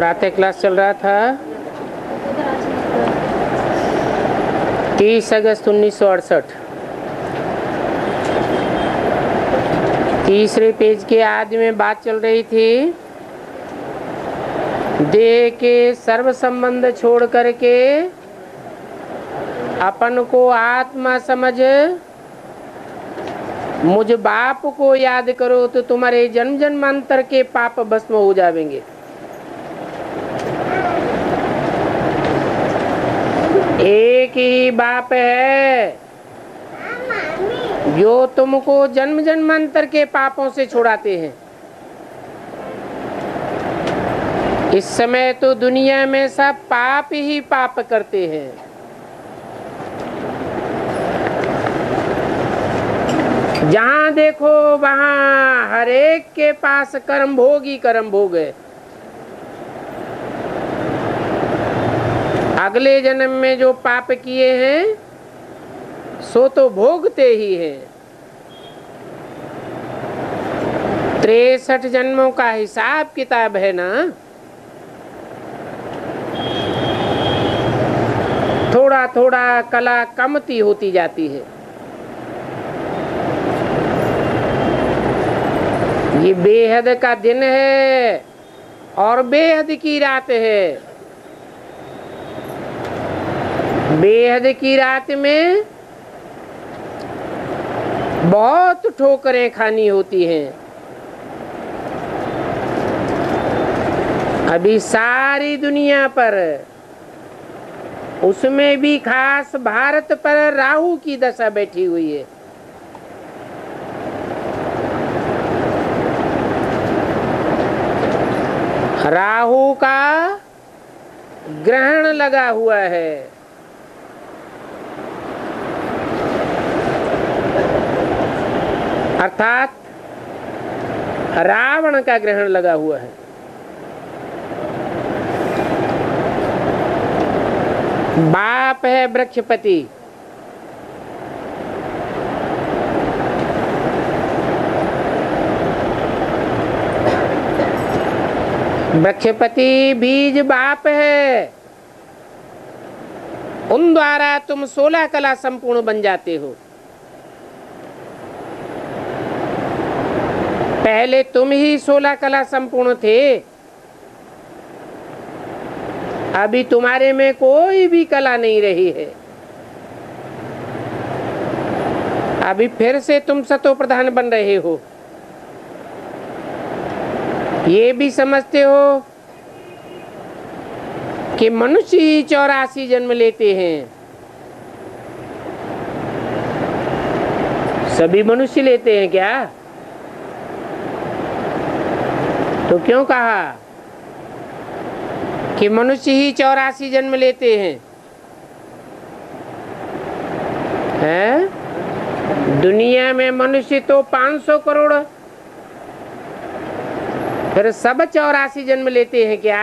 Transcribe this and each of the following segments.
प्रातः क्लास चल रहा था 30 अगस्त 1968। तीसरे पेज के आदि में बात चल रही थी, देह के सर्व संबंध छोड़ करके अपन को आत्मा समझ मुझ बाप को याद करो तो तुम्हारे जन्म जन्मांतर के पाप भस्म हो जाएंगे। एक ही बाप है जो तुमको जन्म जन्मांतर के पापों से छुड़ाते हैं। इस समय तो दुनिया में सब पाप ही पाप करते हैं। जहां देखो वहां हर एक के पास कर्म भोग ही कर्म भोग है। अगले जन्म में जो पाप किए हैं सो तो भोगते ही हैं। 63 जन्मों का हिसाब किताब है ना। थोड़ा थोड़ा कला कमती होती जाती है। ये बेहद का दिन है और बेहद की रात है। बेहद की रात में बहुत ठोकरें खानी होती हैं। अभी सारी दुनिया पर, उसमें भी खास भारत पर राहु की दशा बैठी हुई है। राहु का ग्रहण लगा हुआ है। अर्थात रावण का ग्रहण लगा हुआ है। बाप है वृक्षपति। वृक्षपति बीज बाप है। उन द्वारा तुम 16 कला संपूर्ण बन जाते हो। पहले तुम ही 16 कला संपूर्ण थे। अभी तुम्हारे में कोई भी कला नहीं रही है। अभी फिर से तुम सतो प्रधान बन रहे हो। ये भी समझते हो कि मनुष्य ही 84 जन्म लेते हैं। सभी मनुष्य लेते हैं क्या? तो क्यों कहा कि मनुष्य ही 84 जन्म लेते हैं? हैं? दुनिया में मनुष्य तो 500 करोड़, फिर सब 84 जन्म लेते हैं क्या?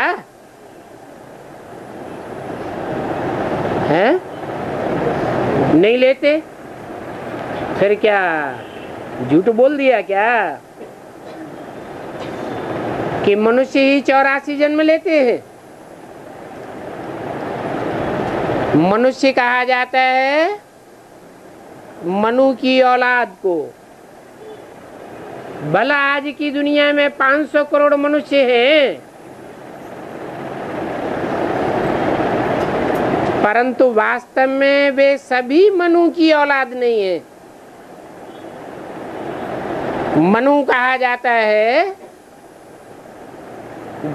हैं? नहीं लेते? फिर क्या झूठ बोल दिया क्या कि मनुष्य ही 84 जन्म लेते हैं? मनुष्य कहा जाता है मनु की औलाद को। भला आज की दुनिया में 500 करोड़ मनुष्य हैं, परंतु वास्तव में वे सभी मनु की औलाद नहीं है। मनु कहा जाता है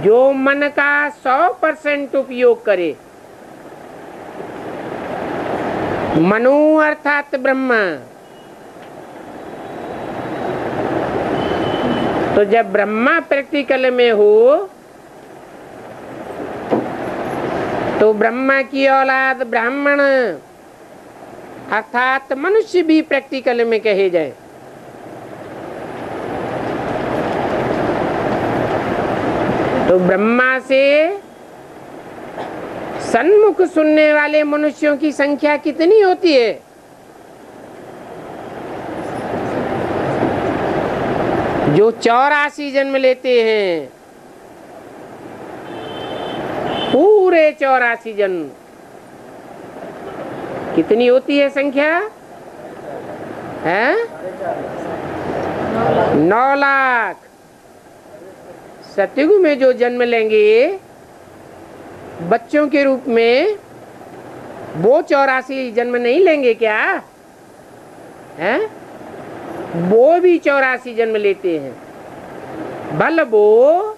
जो मन का 100% उपयोग करे। मनु अर्थात ब्रह्मा। तो जब ब्रह्मा प्रैक्टिकल में हो तो ब्रह्मा की औलाद ब्राह्मण अर्थात मनुष्य भी प्रैक्टिकल में कहे जाए। तो ब्रह्मा से सन्मुख सुनने वाले मनुष्यों की संख्या कितनी होती है? जो 84 जन्म लेते हैं। पूरे 84 जन्म। कितनी होती है संख्या? है 9 लाख। सतयुग में जो जन्म लेंगे बच्चों के रूप में, वो 84 जन्म नहीं लेंगे क्या? हैं? वो भी 84 जन्म लेते हैं। बल वो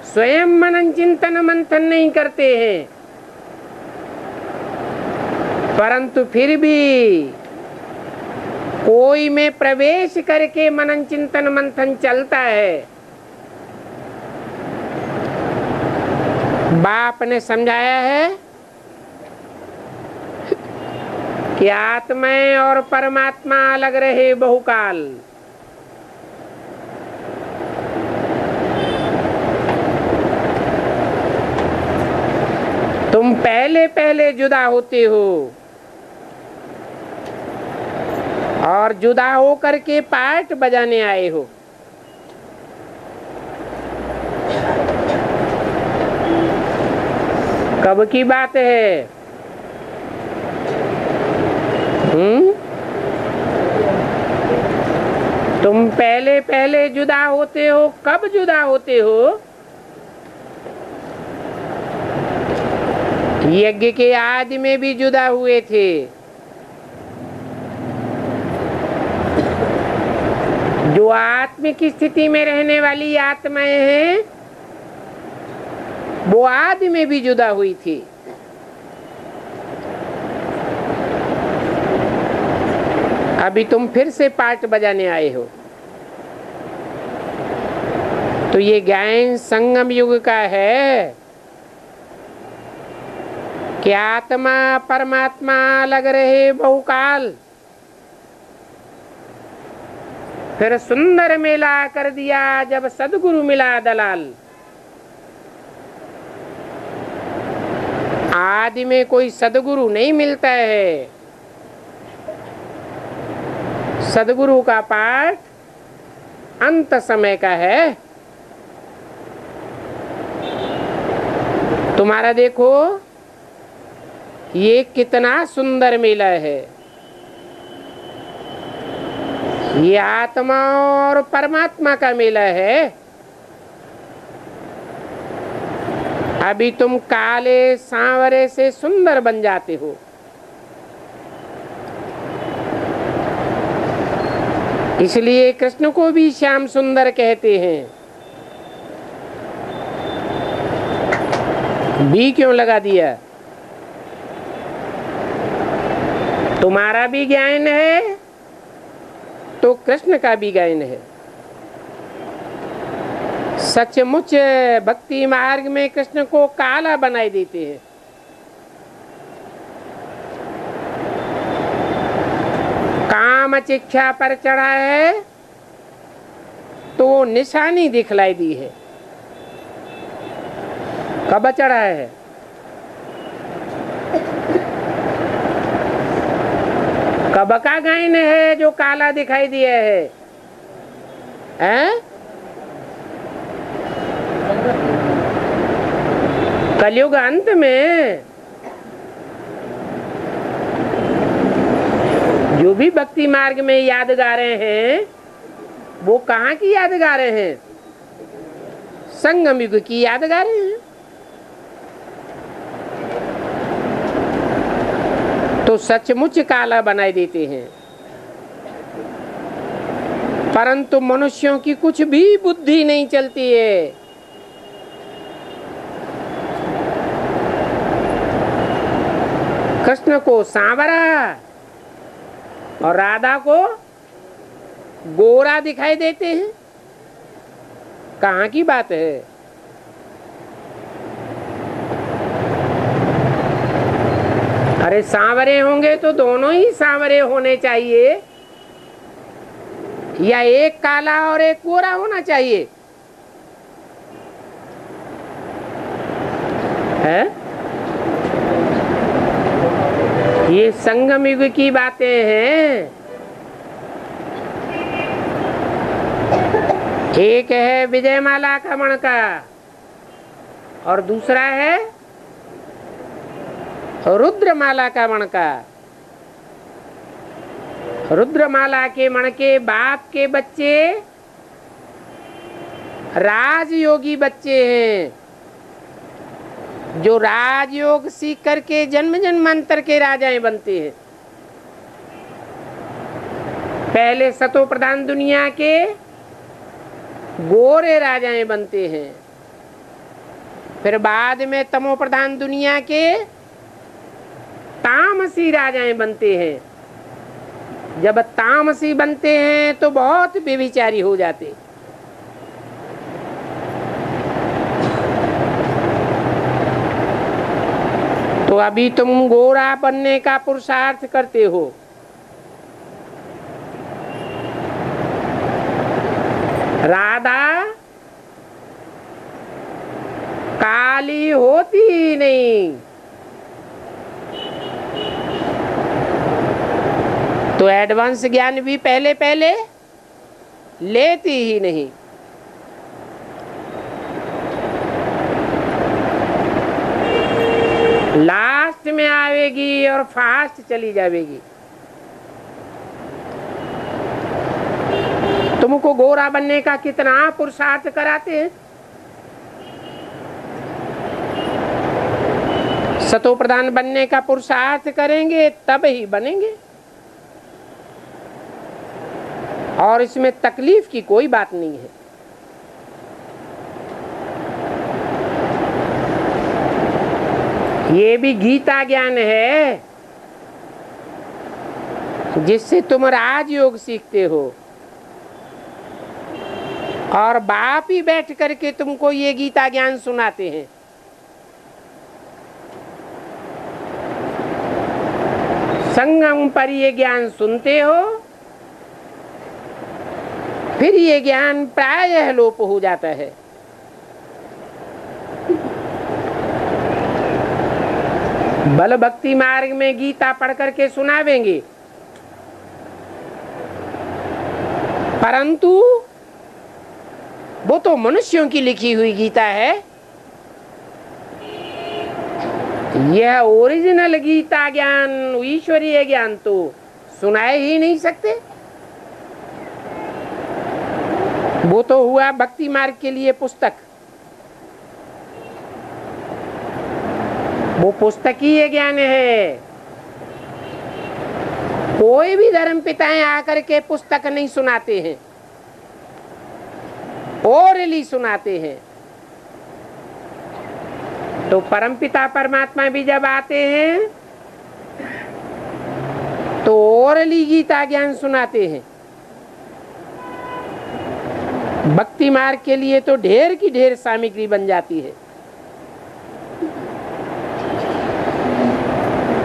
स्वयं मनन चिंतन मंथन नहीं करते हैं, परंतु फिर भी कोई में प्रवेश करके मनन चिंतन मंथन चलता है। बाप ने समझाया है कि आत्मा और परमात्मा अलग रहे बहुकाल। तुम पहले पहले जुदा होते हो और जुदा होकर के पार्ट बजाने आए हो। कब की बात है? तुम पहले पहले जुदा होते हो। कब जुदा होते हो? यज्ञ के आदि में भी जुदा हुए थे। जो आत्मिक स्थिति में रहने वाली आत्माएं हैं, वो आदि में भी जुदा हुई थी। अभी तुम फिर से पार्ट बजाने आए हो। तो ये ज्ञान संगम युग का है कि आत्मा परमात्मा अलग रहे बहुकाल। फिर सुंदर मेला कर दिया जब सदगुरु मिला दलाल। आदि में कोई सदगुरु नहीं मिलता है। सदगुरु का पाठ अंत समय का है। तुम्हारा देखो ये कितना सुंदर मेला है। ये आत्मा और परमात्मा का मेला है। अभी तुम काले सांवरे से सुंदर बन जाते हो। इसलिए कृष्ण को भी श्याम सुंदर कहते हैं। भी क्यों लगा दिया? तुम्हारा भी ज्ञान है तो कृष्ण का भी ज्ञान है। सचमुच भक्ति मार्ग में कृष्ण को काला बनाए देते हैं। काम चिक्षा पर चढ़ा है तो निशानी दिखलाई दी है। कब चढ़ा है? कब का गायन है जो काला दिखाई दिया है? हैं? कलयुग अंत में जो भी भक्ति मार्ग में याद गा रहे हैं, वो कहाँ की याद गा रहे हैं? संगम युग की याद गा रहे हैं। तो सचमुच काला बनाए देते हैं। परंतु मनुष्यों की कुछ भी बुद्धि नहीं चलती है। कृष्ण को सांवरा और राधा को गोरा दिखाई देते हैं। कहाँ की बात है? अरे सांवरे होंगे तो दोनों ही सांवरे होने चाहिए, या एक काला और एक गोरा होना चाहिए? है? ये संगम युग की बातें हैं। एक है विजयमाला का मणका और दूसरा है रुद्रमाला का मणका। रुद्रमाला के मणके बाप के बच्चे राजयोगी बच्चे हैं, जो राजयोग सीख करके जन्म जन्मांतर के राजाएं बनते हैं। पहले सतो प्रधान दुनिया के गोरे राजाएं बनते हैं, फिर बाद में तमो प्रधान दुनिया के तामसी राजाएं बनते हैं। जब तामसी बनते हैं तो बहुत व्यभिचारी हो जाते। तो अभी तुम गोरा बनने का पुरुषार्थ करते हो। राधा काली होती ही नहीं, तो एडवांस ज्ञान भी पहले पहले लेती ही नहीं। लास्ट में आवेगी और फास्ट चली जाएगी। तुमको गोरा बनने का कितना पुरुषार्थ कराते हैं। सतो प्रधान बनने का पुरुषार्थ करेंगे तब ही बनेंगे, और इसमें तकलीफ की कोई बात नहीं है। ये भी गीता ज्ञान है जिससे तुम राजयोग सीखते हो, और बाप ही बैठ करके तुमको ये गीता ज्ञान सुनाते हैं। संगम पर ये ज्ञान सुनते हो, फिर ये ज्ञान प्रायः लोप हो जाता है। बल भक्ति मार्ग में गीता पढ़ करके सुनावेंगे, परंतु वो तो मनुष्यों की लिखी हुई गीता है। यह ओरिजिनल गीता ज्ञान, ईश्वरीय ज्ञान तो सुनाए ही नहीं सकते। वो तो हुआ भक्ति मार्ग के लिए पुस्तक। वो पुस्तकीय ज्ञान है। कोई भी धर्म पिताएं आकर के पुस्तक नहीं सुनाते हैं, ओरली सुनाते हैं। तो परमपिता परमात्मा भी जब आते हैं तो ओरली गीता ज्ञान सुनाते हैं। भक्ति मार्ग के लिए तो ढेर की ढेर सामग्री बन जाती है।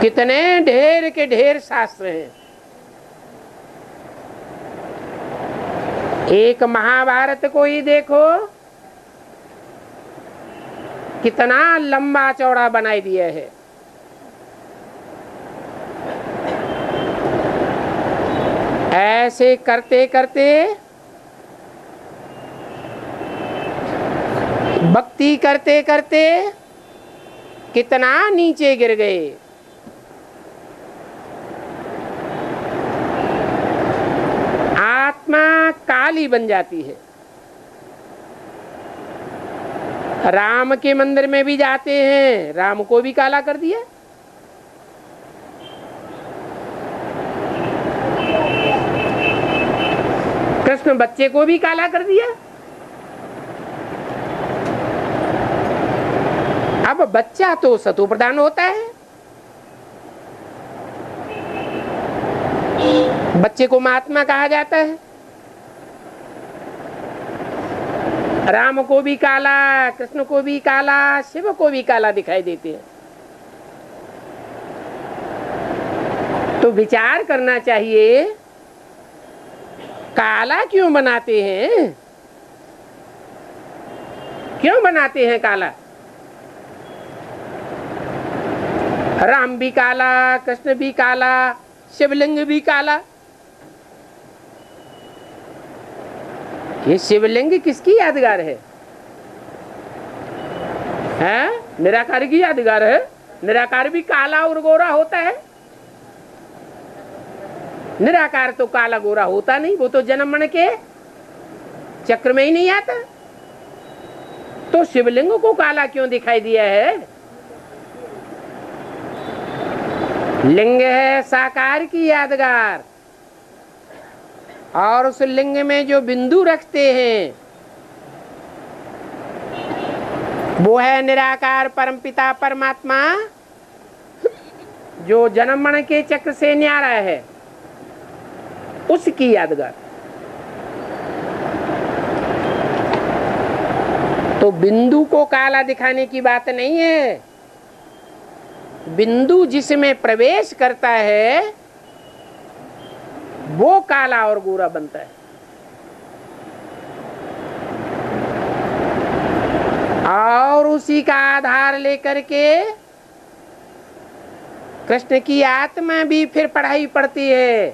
कितने ढेर के ढेर शास्त्र हैं। एक महाभारत को ही देखो, कितना लंबा चौड़ा बनाई दिया है। ऐसे करते करते भक्ति करते करते कितना नीचे गिर गए। आत्मा काली बन जाती है। राम के मंदिर में भी जाते हैं, राम को भी काला कर दिया। कृष्ण बच्चे को भी काला कर दिया। अब बच्चा तो सतो प्रधान होता है, बच्चे को महात्मा कहा जाता है। राम को भी काला, कृष्ण को भी काला, शिव को भी काला दिखाई देते हैं। तो विचार करना चाहिए, काला क्यों बनाते हैं? क्यों बनाते हैं काला? राम भी काला, कृष्ण भी काला, शिवलिंग भी काला। ये शिवलिंग किसकी यादगार है? है? निराकार की यादगार है। निराकार भी काला और गोरा होता है? निराकार तो काला गोरा होता नहीं, वो तो जन्म मरण के चक्र में ही नहीं आता। तो शिवलिंग को काला क्यों दिखाई दिया है? लिंग है साकार की यादगार, और उस लिंग में जो बिंदु रखते हैं वो है निराकार परमपिता परमात्मा, जो जन्म मरण के चक्र से न्यारा है, उसकी यादगार। तो बिंदु को काला दिखाने की बात नहीं है। बिंदु जिसमें प्रवेश करता है वो काला और गोरा बनता है। और उसी का आधार लेकर के कृष्ण की आत्मा भी फिर पढ़ाई पढ़ती है,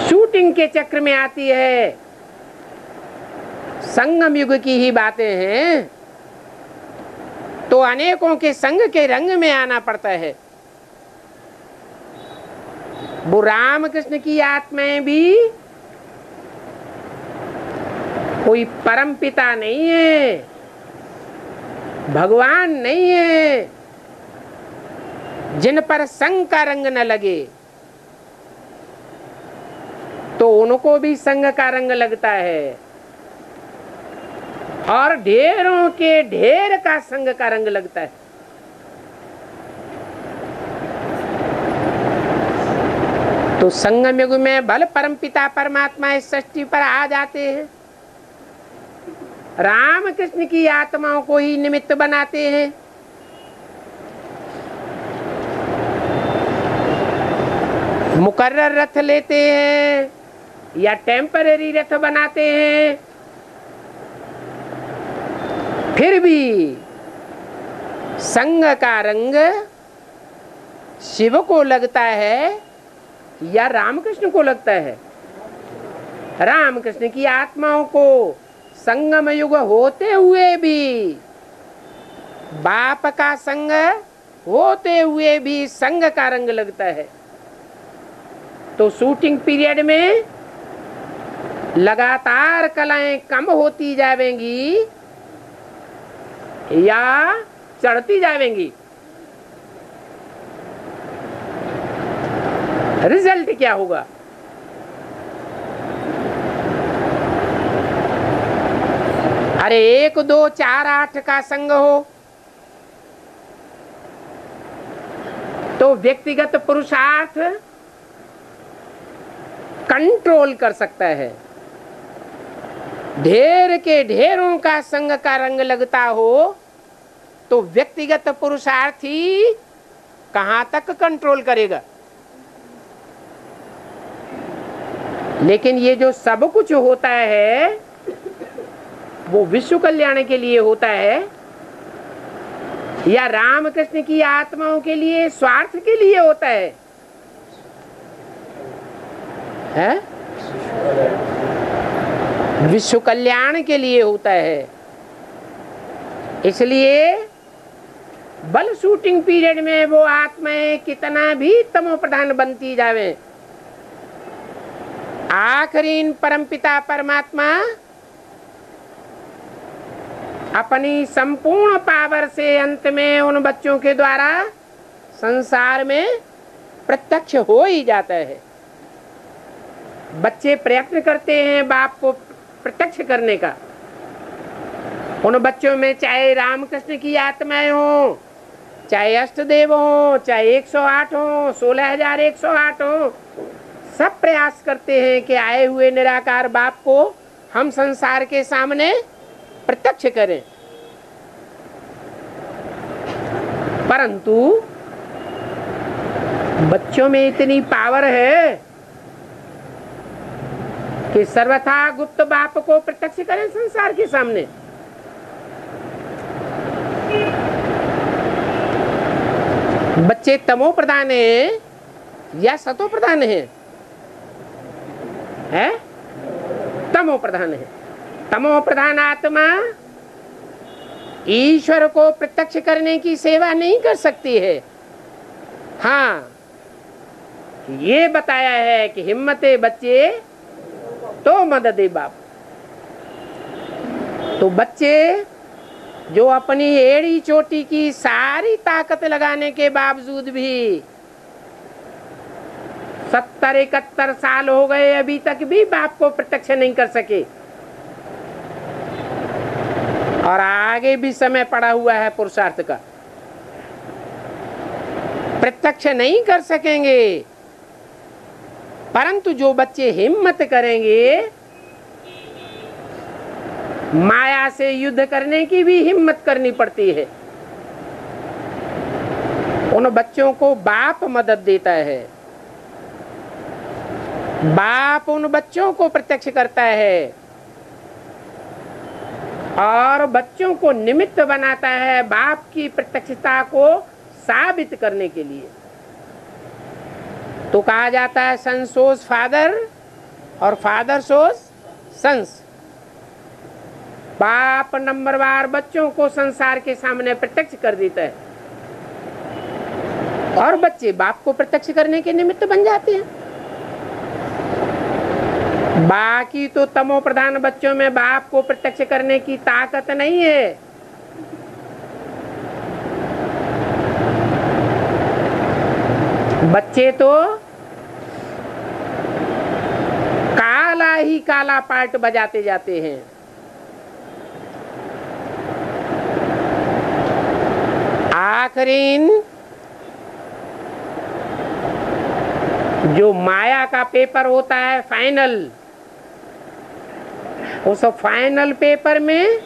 शूटिंग के चक्र में आती है। संगम युग की ही बातें हैं, तो अनेकों के संग के रंग में आना पड़ता है। वो राम कृष्ण की आत्माएं भी कोई परम पिता नहीं है, भगवान नहीं है, जिन पर संग का रंग न लगे। तो उनको भी संग का रंग लगता है, और ढेरों के ढेर का संग का रंग लगता है। तो संगम युग में भल परमपिता परमात्मा इस सृष्टि पर आ जाते हैं, राम कृष्ण की आत्माओं को ही निमित्त बनाते हैं। मुकर्रर रथ लेते हैं या टेम्परेरी रथ बनाते हैं, फिर भी संग का रंग शिव को लगता है या रामकृष्ण को लगता है? रामकृष्ण की आत्माओं को संगम युग होते हुए भी, बाप का संग होते हुए भी संग का रंग लगता है। तो शूटिंग पीरियड में लगातार कलाएं कम होती जाएंगी या चढ़ती जाएंगी? रिजल्ट क्या होगा? अरे 1, 2, 4, 8 का संग हो तो व्यक्तिगत पुरुषार्थ कंट्रोल कर सकता है। ढेर के ढेरों का संग का रंग लगता हो तो व्यक्तिगत पुरुषार्थी कहां तक कंट्रोल करेगा? लेकिन ये जो सब कुछ होता है वो विश्व कल्याण के लिए होता है या राम कृष्ण की आत्माओं के लिए, स्वार्थ के लिए होता है? विश्व कल्याण के लिए होता है। इसलिए बल शूटिंग पीरियड में वो आत्माएं कितना भी तमो प्रधान बनती जावे, आखिरी परमपिता परमात्मा अपनी संपूर्ण पावर से अंत में उन बच्चों के द्वारा संसार में प्रत्यक्ष हो ही जाता है। बच्चे प्रयत्न करते हैं बाप को प्रत्यक्ष करने का। उन बच्चों में चाहे रामकृष्ण की आत्माएं हो, चाहे अष्टदेव हो, चाहे 108 हो, 16,108 हो, सब प्रयास करते हैं कि आए हुए निराकार बाप को हम संसार के सामने प्रत्यक्ष करें। परंतु बच्चों में इतनी पावर है कि सर्वथा गुप्त बाप को प्रत्यक्ष करें संसार के सामने। बच्चे तमो प्रधान है या सतो प्रधान है? तमो प्रधान है। तमो प्रधान आत्मा ईश्वर को प्रत्यक्ष करने की सेवा नहीं कर सकती है। हाँ, ये बताया है कि हिम्मते बच्चे तो मददे बाप। तो बच्चे जो अपनी एड़ी चोटी की सारी ताकत लगाने के बावजूद भी 70-71 साल हो गए, अभी तक भी बाप को प्रत्यक्ष नहीं कर सके, और आगे भी समय पड़ा हुआ है पुरुषार्थ का। प्रत्यक्ष नहीं कर सकेंगे, परंतु जो बच्चे हिम्मत करेंगे, माया से युद्ध करने की भी हिम्मत करनी पड़ती है, उन बच्चों को बाप मदद देता है। बाप उन बच्चों को प्रत्यक्ष करता है और बच्चों को निमित्त बनाता है बाप की प्रत्यक्षता को साबित करने के लिए। तो कहा जाता है सन सोज फादर और फादर सोज सन्स। बाप नंबरवार बच्चों को संसार के सामने प्रत्यक्ष कर देता है और बच्चे बाप को प्रत्यक्ष करने के निमित्त बन जाते हैं। बाकी तो तमो प्रधान बच्चों में बाप को प्रत्यक्ष करने की ताकत नहीं है। बच्चे तो काला ही काला पार्ट बजाते जाते हैं। आखिरीन जो माया का पेपर होता है फाइनल, उस फाइनल पेपर में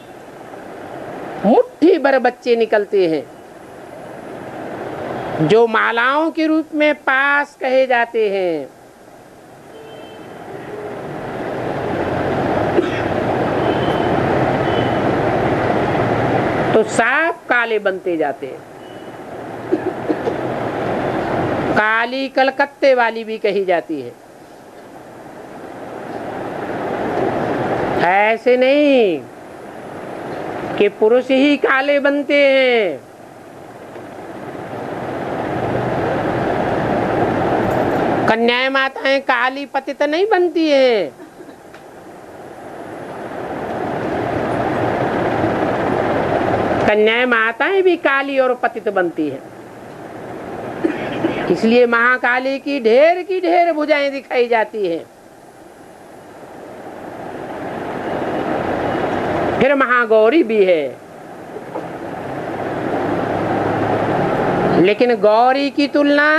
मुट्ठी भर बच्चे निकलते हैं जो मालाओं के रूप में पास कहे जाते हैं। तो साफ काले बनते जाते हैं। काली कलकत्ते वाली भी कही जाती है। ऐसे नहीं कि पुरुष ही काले बनते हैं। कन्याएं माताएं काली पतित नहीं बनती हैं। कन्याएं माताएं भी काली और पतित बनती हैं। इसलिए महाकाली की ढेर भुजाएं दिखाई जाती हैं। फिर महागौरी भी है, लेकिन गौरी की तुलना,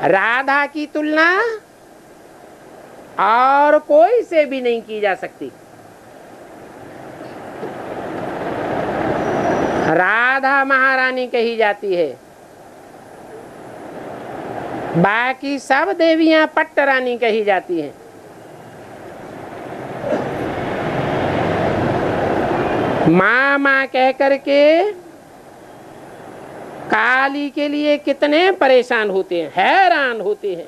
राधा की तुलना और कोई से भी नहीं की जा सकती। राधा महारानी कही जाती है, बाकी सब देवियां पट्ट रानी कही जाती हैं। माँ माँ कह करके काली के लिए कितने परेशान होते हैं, हैरान होते हैं।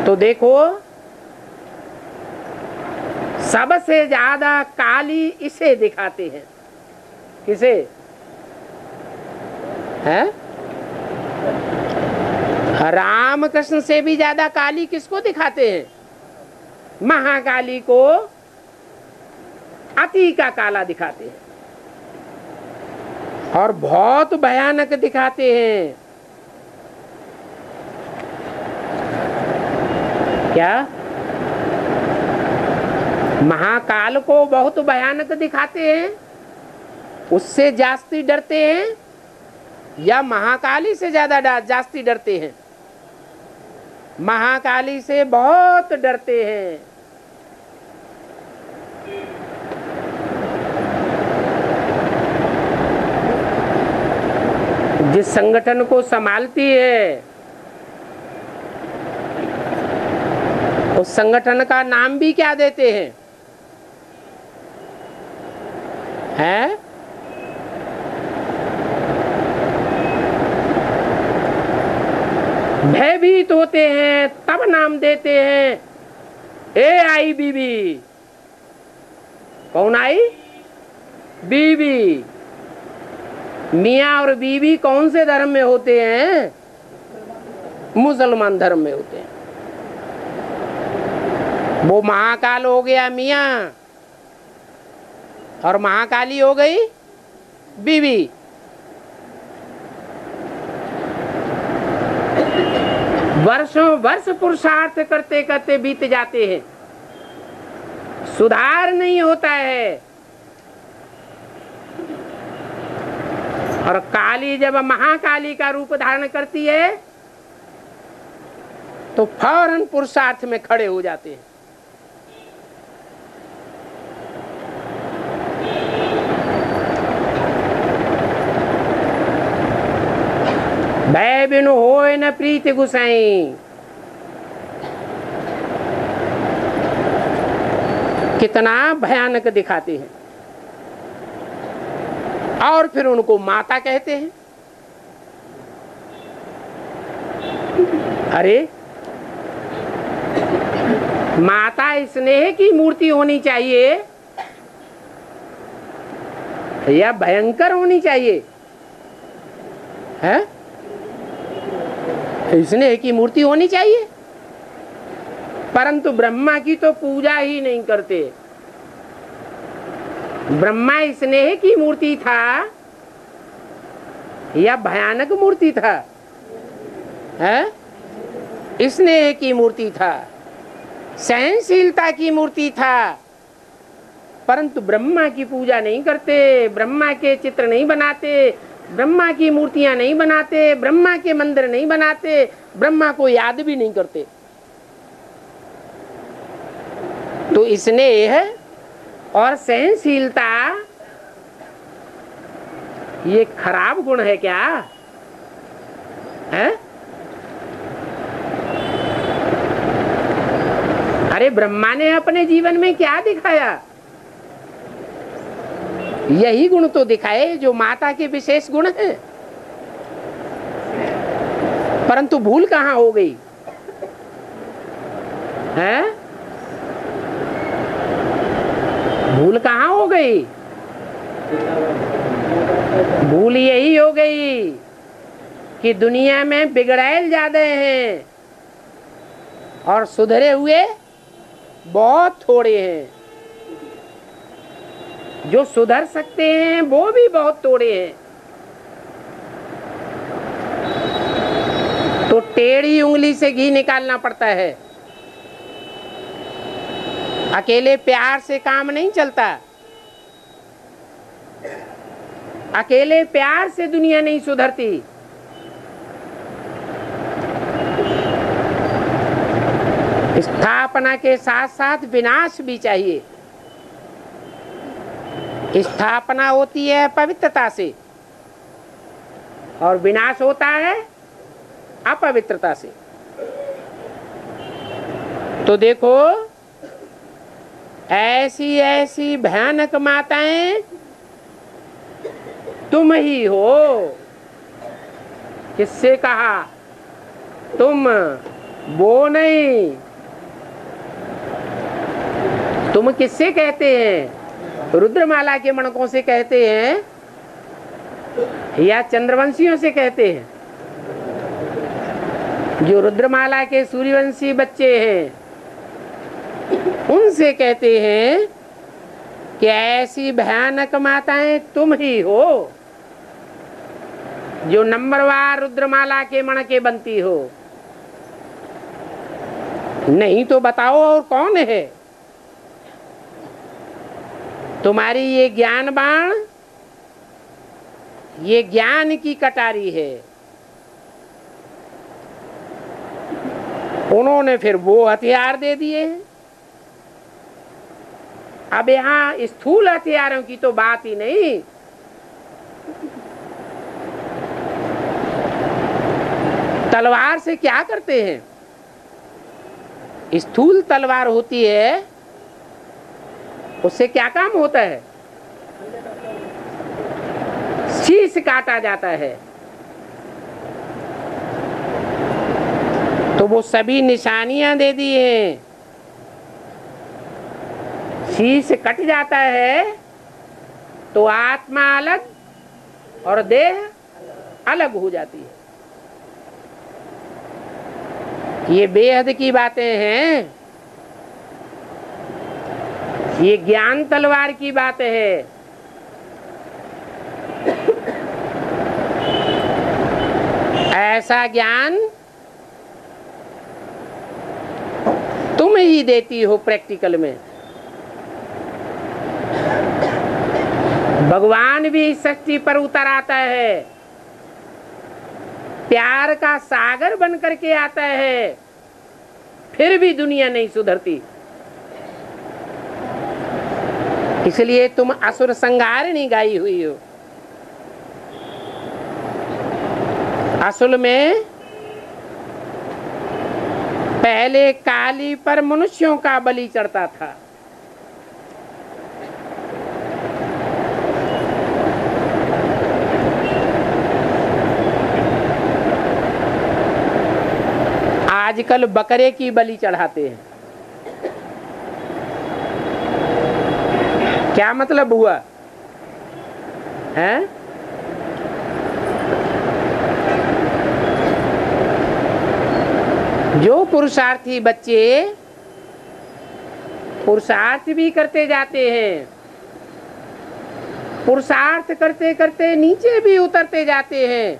तो देखो, सबसे ज्यादा काली इसे दिखाते हैं। किसे है? रामकृष्ण से भी ज्यादा काली किसको दिखाते हैं? महाकाली को अति का काला दिखाते हैं और बहुत भयानक दिखाते हैं। क्या? महाकाल को बहुत भयानक दिखाते हैं, उससे जास्ती डरते हैं या महाकाली से ज्यादा जास्ती डरते हैं? महाकाली से बहुत डरते हैं। जिस संगठन को संभालती है उस संगठन का नाम भी क्या देते हैं? हैं? भयभीत होते हैं तब नाम देते हैं AIBB, कौन आई? बीवी। मियाँ और बीवी कौन से धर्म में होते हैं? मुसलमान धर्म में होते हैं। वो महाकाल हो गया मियाँ और महाकाली हो गई बीवी। वर्षों वर्ष पुरुषार्थ करते करते बीत जाते हैं, सुधार नहीं होता है। और काली जब महाकाली का रूप धारण करती है तो फौरन पुरुषार्थ में खड़े हो जाते हैं। भय बिनु होय न प्रीति गुसाई। कितना भयानक दिखाते हैं। और फिर उनको माता कहते हैं। अरे माता स्नेह की मूर्ति होनी चाहिए या भयंकर होनी चाहिए? है स्नेह की मूर्ति होनी चाहिए। परंतु ब्रह्मा की तो पूजा ही नहीं करते। ब्रह्मा स्नेह की मूर्ति था या भयानक मूर्ति था? है स्नेह की मूर्ति था, सहनशीलता की मूर्ति था। परंतु ब्रह्मा की पूजा नहीं करते, ब्रह्मा के चित्र नहीं बनाते, ब्रह्मा की मूर्तियां नहीं बनाते, ब्रह्मा के मंदिर नहीं बनाते, ब्रह्मा को याद भी नहीं करते। तो स्नेह और सहनशीलता ये खराब गुण है क्या? है? अरे ब्रह्मा ने अपने जीवन में क्या दिखाया? यही गुण तो दिखाए जो माता के विशेष गुण हैं। परंतु भूल कहाँ हो गई है? भूल कहाँ हो गई? भूल यही हो गई कि दुनिया में बिगड़ैल ज्यादा हैं और सुधरे हुए बहुत थोड़े हैं। जो सुधर सकते हैं वो भी बहुत थोड़े हैं। तो टेढ़ी उंगली से घी निकालना पड़ता है। अकेले प्यार से काम नहीं चलता। अकेले प्यार से दुनिया नहीं सुधरती। स्थापना के साथ साथ विनाश भी चाहिए। स्थापना होती है पवित्रता से और विनाश होता है अपवित्रता से। तो देखो ऐसी ऐसी भयानक माताएं तुम ही हो। किससे कहा? तुम, वो नहीं। तुम किससे कहते हैं? रुद्रमाला के मणकों से कहते हैं या चंद्रवंशियों से कहते हैं? जो रुद्रमाला के सूर्यवंशी बच्चे हैं उनसे कहते हैं कि ऐसी भयानक माताएं तुम ही हो जो नंबरवार रुद्रमाला के मणके बनती हो। नहीं तो बताओ और कौन है? तुम्हारी ये ज्ञान बाण, ये ज्ञान की कटारी है। उन्होंने फिर वो हथियार दे दिए हैं। अब यहाँ स्थूल हथियारों की तो बात ही नहीं, तलवार से क्या करते हैं? स्थूल तलवार होती है, उससे क्या काम होता है? शीश काटा जाता है। तो वो सभी निशानियां दे दी हैं। शीश कट जाता है तो आत्मा अलग और देह अलग हो जाती है। ये बेहद की बातें हैं, ये ज्ञान तलवार की बात है। ऐसा ज्ञान तुम ही देती हो प्रैक्टिकल में। भगवान भी इस सृष्टि पर उतर आता है, प्यार का सागर बन करके आता है, फिर भी दुनिया नहीं सुधरती। इसलिए तुम असुर संहारिणी गाई हुई हो। असल में पहले काली पर मनुष्यों का बलि चढ़ता था, आजकल बकरे की बलि चढ़ाते हैं। क्या मतलब हुआ है? जो पुरुषार्थी बच्चे पुरुषार्थ भी करते जाते हैं, पुरुषार्थ करते करते नीचे भी उतरते जाते हैं,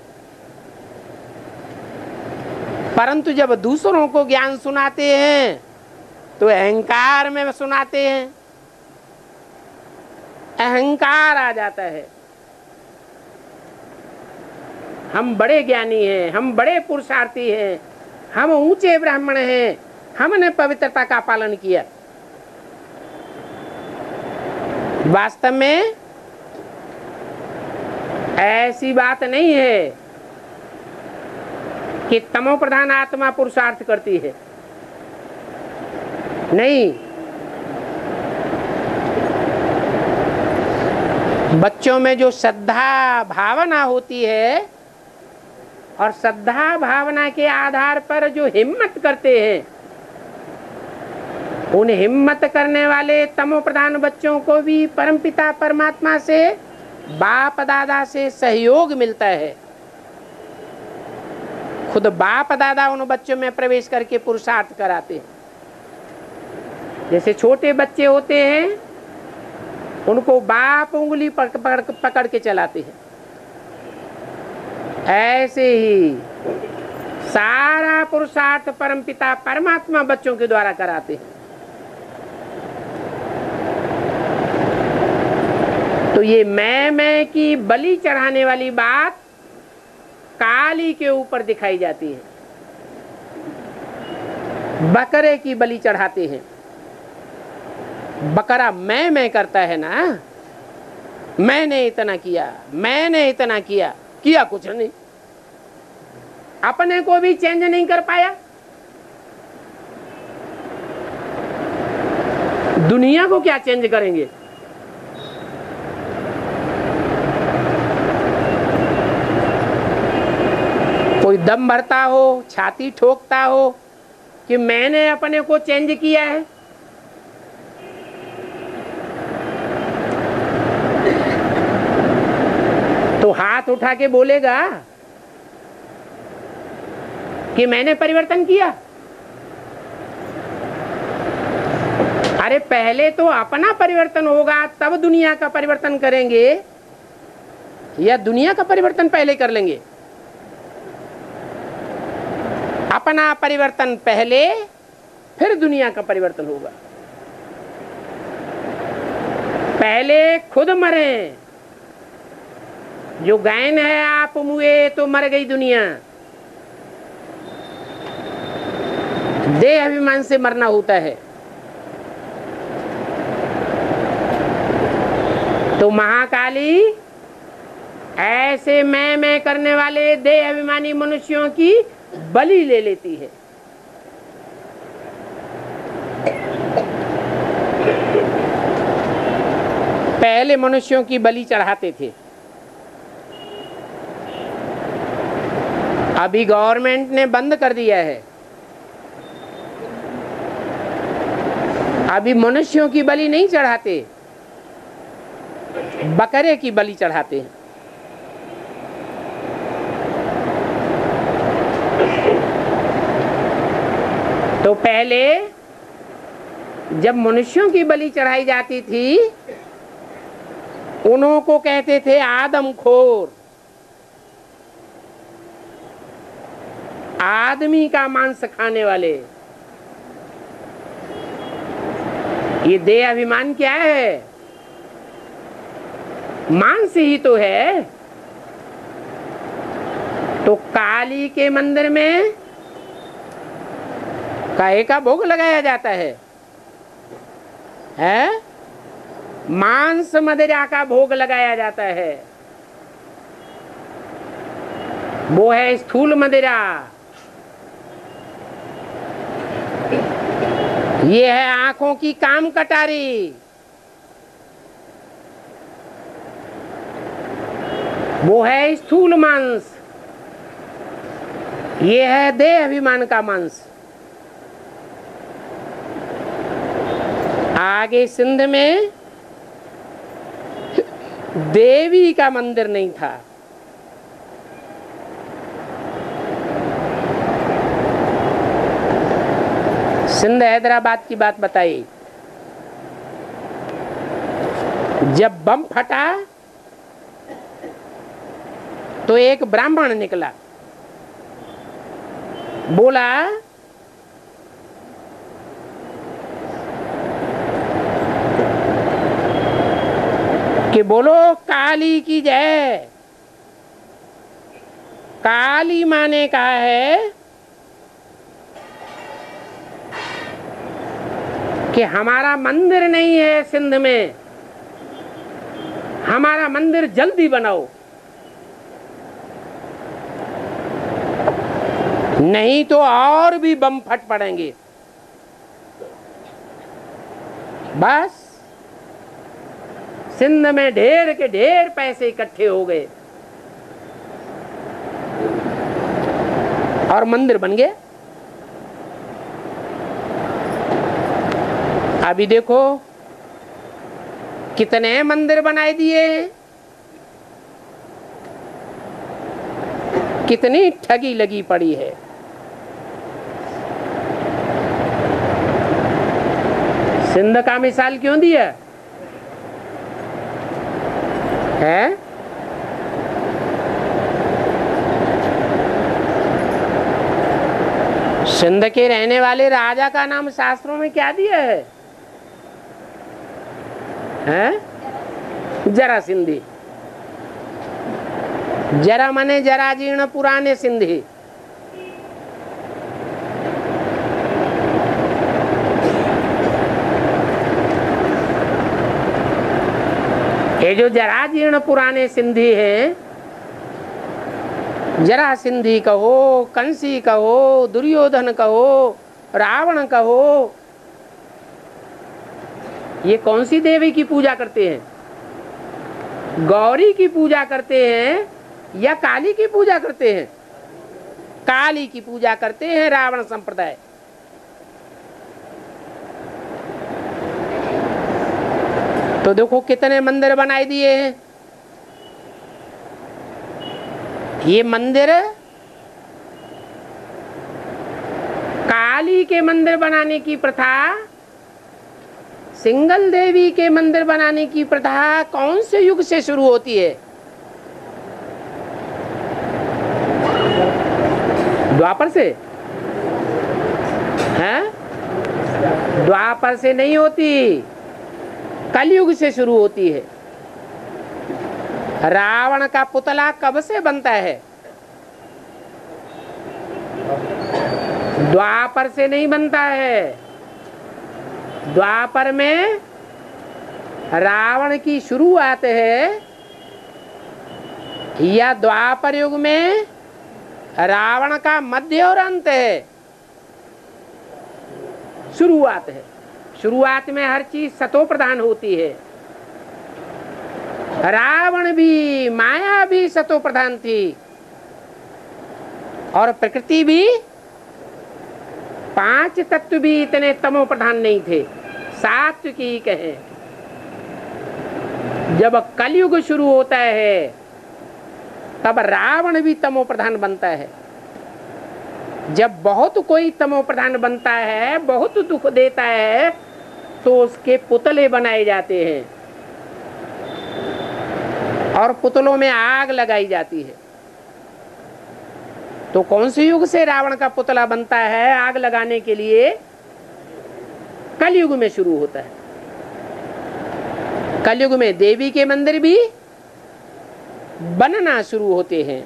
परंतु जब दूसरों को ज्ञान सुनाते हैं तो अहंकार में सुनाते हैं, अहंकार आ जाता है। हम बड़े ज्ञानी हैं, हम बड़े पुरुषार्थी हैं, हम ऊंचे ब्राह्मण हैं, हमने पवित्रता का पालन किया। वास्तव में ऐसी बात नहीं है कि तमो प्रधान आत्मा पुरुषार्थ करती है, नहीं। बच्चों में जो श्रद्धा भावना होती है और श्रद्धा भावना के आधार पर जो हिम्मत करते हैं, उन हिम्मत करने वाले तमो प्रधान बच्चों को भी परमपिता परमात्मा से, बाप दादा से सहयोग मिलता है। खुद बाप दादा उन बच्चों में प्रवेश करके पुरुषार्थ कराते हैं। जैसे छोटे बच्चे होते हैं, उनको बाप उंगली पकड़ के चलाते हैं, ऐसे ही सारा पुरुषार्थ परमपिता परमात्मा बच्चों के द्वारा कराते हैं। तो ये मैं की बलि चढ़ाने वाली बात काली के ऊपर दिखाई जाती है। बकरे की बलि चढ़ाते हैं, बकरा मैं करता है ना, मैंने इतना किया, मैंने इतना किया, किया कुछ नहीं, अपने को भी चेंज नहीं कर पाया, दुनिया को क्या चेंज करेंगे। कोई दम भरता हो, छाती ठोकता हो कि मैंने अपने को चेंज किया है, तो हाथ उठा के बोलेगा कि मैंने परिवर्तन किया। अरे पहले तो अपना परिवर्तन होगा, तब दुनिया का परिवर्तन करेंगे, या दुनिया का परिवर्तन पहले कर लेंगे? अपना परिवर्तन पहले, फिर दुनिया का परिवर्तन होगा। पहले खुद मरे, जो गैन है आप मुए तो मर गई दुनिया। देह अभिमान से मरना होता है। तो महाकाली ऐसे मैं करने वाले देह अभिमानी मनुष्यों की बलि ले लेती है। पहले मनुष्यों की बलि चढ़ाते थे, अभी गवर्नमेंट ने बंद कर दिया है। अभी मनुष्यों की बलि नहीं चढ़ाते, बकरे की बलि चढ़ाते हैं। तो पहले जब मनुष्यों की बलि चढ़ाई जाती थी, उन्हों को कहते थे आदमखोर, आदमी का मांस खाने वाले। ये देह अभिमान क्या है? मांस ही तो है। तो काली के मंदिर में काहे का भोग लगाया जाता है? मांस मदिरा का भोग लगाया जाता है। वो है स्थूल मदिरा। ये है आंखों की काम कटारी। वो है स्थूल मांस। ये है देह अभिमान का मांस। आगे सिंध में देवी का मंदिर नहीं था। सिंध हैदराबाद की बात बताई। जब बम फटा तो एक ब्राह्मण निकला, बोला कि बोलो काली की जय। काली माँ ने कहा है कि हमारा मंदिर नहीं है सिंध में, हमारा मंदिर जल्दी बनाओ, नहीं तो और भी बम फट पड़ेंगे। बस सिंध में ढेर के ढेर पैसे इकट्ठे हो गए और मंदिर बन गए। अभी देखो कितने मंदिर बनाए दिए हैं, कितनी ठगी लगी पड़ी है। सिंध का मिसाल क्यों दिया है? सिंध के रहने वाले राजा का नाम शास्त्रों में क्या दिया है? जरा सिंधी। जरा मने जरा जीर्ण पुराने सिंधी। ये जो जरा जीर्ण पुराने सिंधी हैं, जरा सिंधी कहो, कंसी कहो, दुर्योधन कहो, रावण कहो, ये कौन सी देवी की पूजा करते हैं? गौरी की पूजा करते हैं या काली की पूजा करते हैं? काली की पूजा करते हैं रावण संप्रदाय। तो देखो कितने मंदिर बनाए दिए हैं। ये मंदिर काली के मंदिर बनाने की प्रथा, सिंगल देवी के मंदिर बनाने की प्रथा कौन से युग से शुरू होती है? द्वापर से? हैं? द्वापर से नहीं होती, कलयुग से शुरू होती है। रावण का पुतला कब से बनता है? द्वापर से नहीं बनता है। द्वापर में रावण की शुरुआत है या द्वापर युग में रावण का मध्य और अंत है? शुरुआत है। शुरुआत में हर चीज सतो प्रधान होती है। रावण भी, माया भी सतो प्रधान थी और प्रकृति भी, पांच तत्व भी इतने तमो प्रधान नहीं थे, सात्विक है। जब कलयुग शुरू होता है तब रावण भी तमो प्रधान बनता है। जब बहुत कोई तमो प्रधान बनता है, बहुत दुख देता है, तो उसके पुतले बनाए जाते हैं और पुतलों में आग लगाई जाती है। तो कौन से युग से रावण का पुतला बनता है आग लगाने के लिए? कलयुग में शुरू होता है। कलयुग में देवी के मंदिर भी बनना शुरू होते हैं।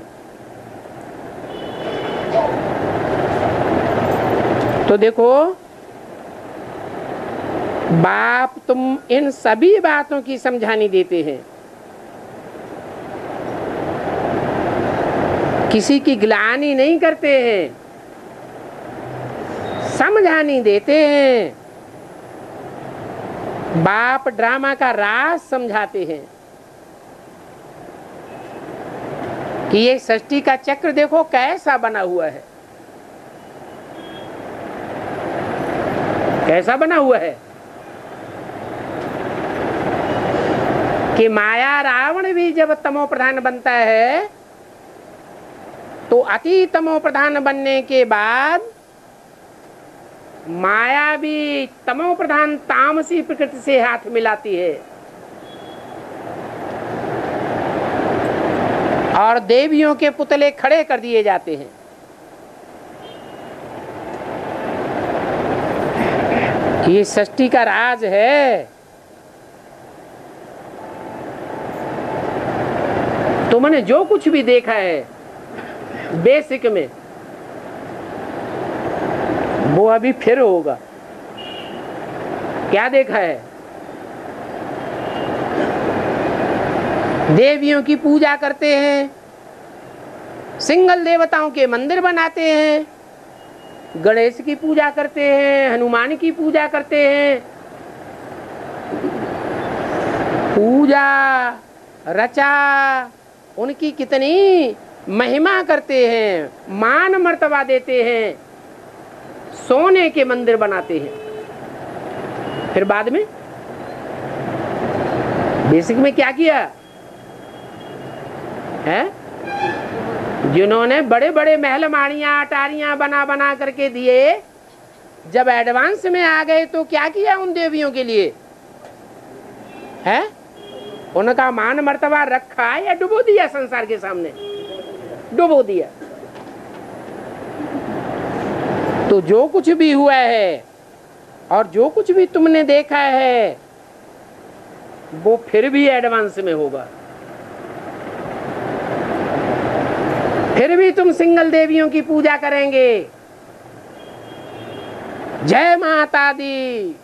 तो देखो, बाप तुम इन सभी बातों की समझानी देते हैं, किसी की ग्लानि नहीं करते हैं, समझानी देते हैं। बाप ड्रामा का राज समझाते हैं कि ये सृष्टि का चक्र देखो कैसा बना हुआ है, कैसा बना हुआ है कि माया रावण भी जब तमो प्रधान बनता है तो अति तमो प्रधान बनने के बाद माया भी तमो प्रधान तामसी प्रकृति से हाथ मिलाती है और देवियों के पुतले खड़े कर दिए जाते हैं। ये सृष्टि का राज है। तुमने जो कुछ भी देखा है बेसिक में, वो अभी फिर होगा। क्या देखा है? देवियों की पूजा करते हैं, सिंगल देवताओं के मंदिर बनाते हैं, गणेश की पूजा करते हैं, हनुमान की पूजा करते हैं, पूजा रचा उनकी कितनी महिमा करते हैं, मान मर्तबा देते हैं, सोने के मंदिर बनाते हैं। फिर बाद में बेसिक में क्या किया है? जिन्होंने बड़े बड़े महल माड़ियां अटारियां बना बना करके दिए, जब एडवांस में आ गए तो क्या किया उन देवियों के लिए है? उनका मान मर्तबा रखा या डुबो दिया? संसार के सामने डुबो दिया। तो जो कुछ भी हुआ है और जो कुछ भी तुमने देखा है वो फिर भी एडवांस में होगा। फिर भी तुम सिंगल देवियों की पूजा करेंगे, जय माता दी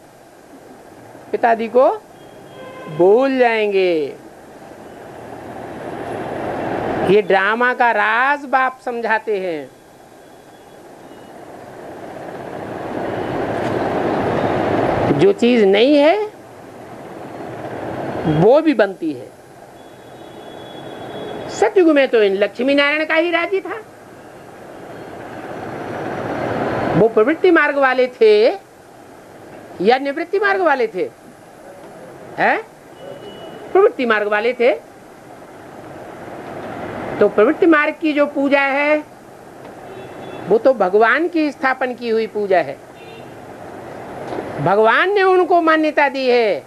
पिताजी को भूल जाएंगे। ये ड्रामा का राज बाप समझाते हैं। जो चीज नहीं है वो भी बनती है। सतयुग में तो इन लक्ष्मी नारायण का ही राज्य था। वो प्रवृत्ति मार्ग वाले थे या निवृत्ति मार्ग वाले थे? हैं? प्रवृत्ति मार्ग वाले थे। तो प्रवृत्ति मार्ग की जो पूजा है वो तो भगवान की स्थापन की हुई पूजा है। भगवान ने उनको मान्यता दी है,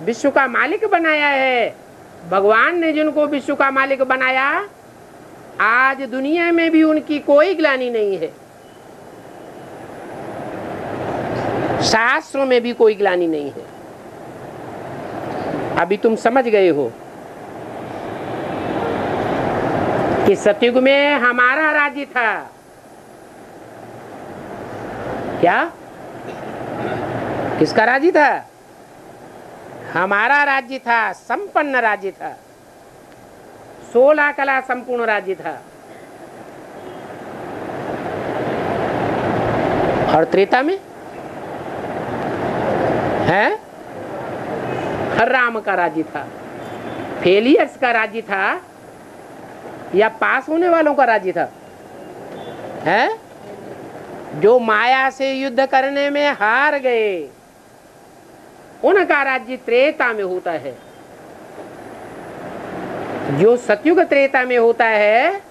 विश्व का मालिक बनाया है। भगवान ने जिनको विश्व का मालिक बनाया, आज दुनिया में भी उनकी कोई ग्लानि नहीं है, शास्त्रों में भी कोई ग्लानि नहीं है। अभी तुम समझ गए हो कि सतयुग में हमारा राज्य था। क्या? किसका राज्य था? हमारा राज्य था, संपन्न राज्य था, 16 कला संपूर्ण राज्य था। और त्रेता में है हर राम का राज्य था। फेलियर्स का राज्य था या पास होने वालों का राज्य था? है जो माया से युद्ध करने में हार गए, उनका राज्य त्रेता में होता है। जो सतयुग त्रेता में होता है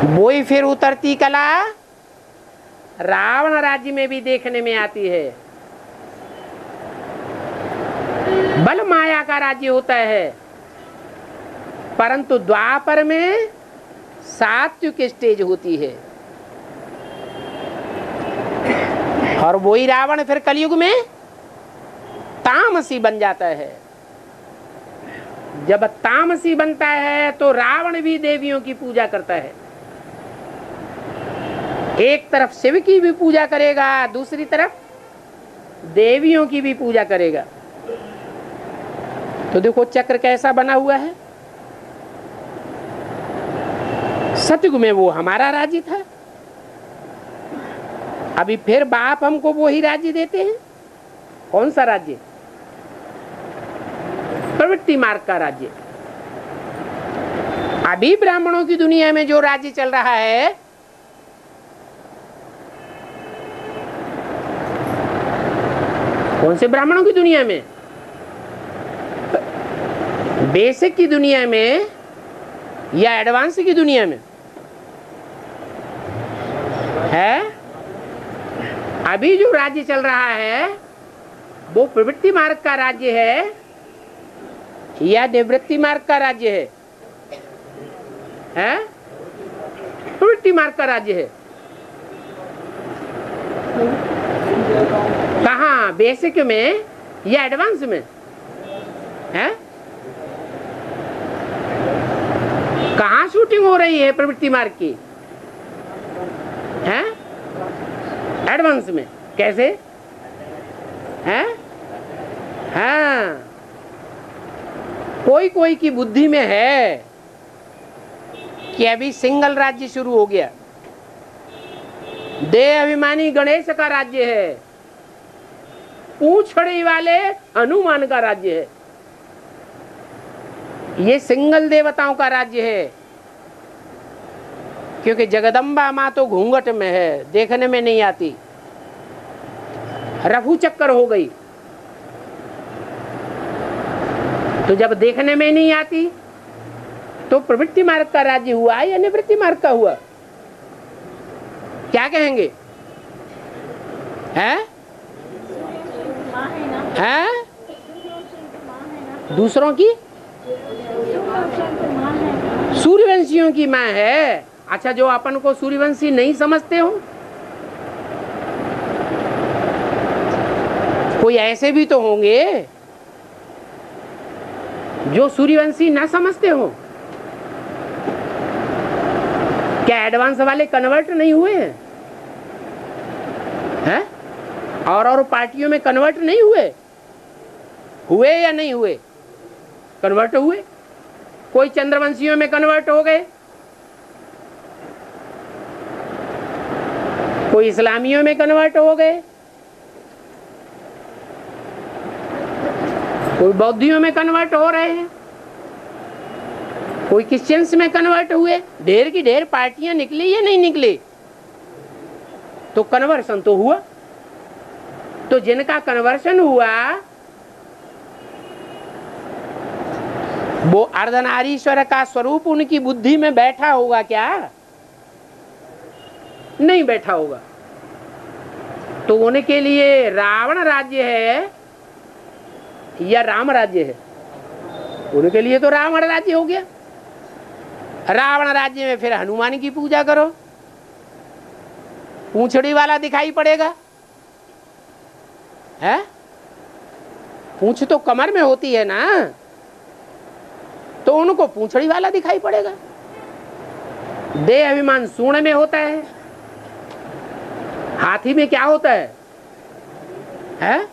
वो ही फिर उतरती कला रावण राज्य में भी देखने में आती है। बल माया का राज्य होता है, परंतु द्वापर में सात्विक स्टेज होती है। और वही रावण फिर कलयुग में तामसी बन जाता है। जब तामसी बनता है तो रावण भी देवियों की पूजा करता है। एक तरफ शिव की भी पूजा करेगा, दूसरी तरफ देवियों की भी पूजा करेगा। तो देखो चक्र कैसा बना हुआ है। सतयुग में वो हमारा राज्य था, अभी फिर बाप हमको वो ही राज्य देते हैं। कौन सा राज्य? प्रवृत्ति मार्ग का राज्य। अभी ब्राह्मणों की दुनिया में जो राज्य चल रहा है कौन से ब्राह्मणों की दुनिया में? बेसिक की दुनिया में या एडवांस की दुनिया में है? अभी जो राज्य चल रहा है वो प्रवृत्ति मार्ग का राज्य है या निवृत्ति मार्ग का राज्य है? प्रवृत्ति मार्ग का राज्य है। कहाँ? बेसिक में या एडवांस में है? कहाँ शूटिंग हो रही है प्रवृत्ति मार्ग की? है एडवांस में। कैसे है? हाँ, कोई कोई की बुद्धि में है कि अभी सिंगल राज्य शुरू हो गया। देह अभिमानी गणेश का राज्य है, पूंछड़ी वाले हनुमान का राज्य है। ये सिंगल देवताओं का राज्य है, क्योंकि जगदम्बा माँ तो घूंघट में है, देखने में नहीं आती, रफू चक्कर हो गई। तो जब देखने में नहीं आती तो प्रवृत्ति मार्ग का राज्य हुआ या निवृत्ति मार्ग का हुआ? क्या कहेंगे? हैं? हैं? दूसरों की? सूर्यवंशियों की माँ है। अच्छा, जो अपन को सूर्यवंशी नहीं समझते हो, कोई ऐसे भी तो होंगे जो सूर्यवंशी ना समझते हो। क्या एडवांस वाले कन्वर्ट नहीं हुए हैं? हैं? और पार्टियों में कन्वर्ट नहीं हुए? हुए या नहीं हुए? कन्वर्ट हुए। कोई चंद्रवंशियों में कन्वर्ट हो गए, कोई इस्लामियों में कन्वर्ट हो गए, कोई बौद्धियों में कन्वर्ट हो रहे हैं, कोई क्रिश्चियंस में कन्वर्ट हुए। ढेर की ढेर पार्टियां निकली या नहीं निकली? तो कन्वर्शन तो हुआ। तो जिनका कन्वर्शन हुआ वो अर्धनारीश्वर का स्वरूप उनकी बुद्धि में बैठा होगा क्या? नहीं बैठा होगा। तो उनके लिए रावण राज्य है या राम राज्य है? उनके लिए तो रावण राज्य हो गया। रावण राज्य में फिर हनुमान की पूजा करो, पूंछड़ी वाला दिखाई पड़ेगा। है? पूंछ तो कमर में होती है ना, तो उनको पूंछड़ी वाला दिखाई पड़ेगा। देह अभिमान सूर्ण में होता है। हाथी में क्या होता है? है?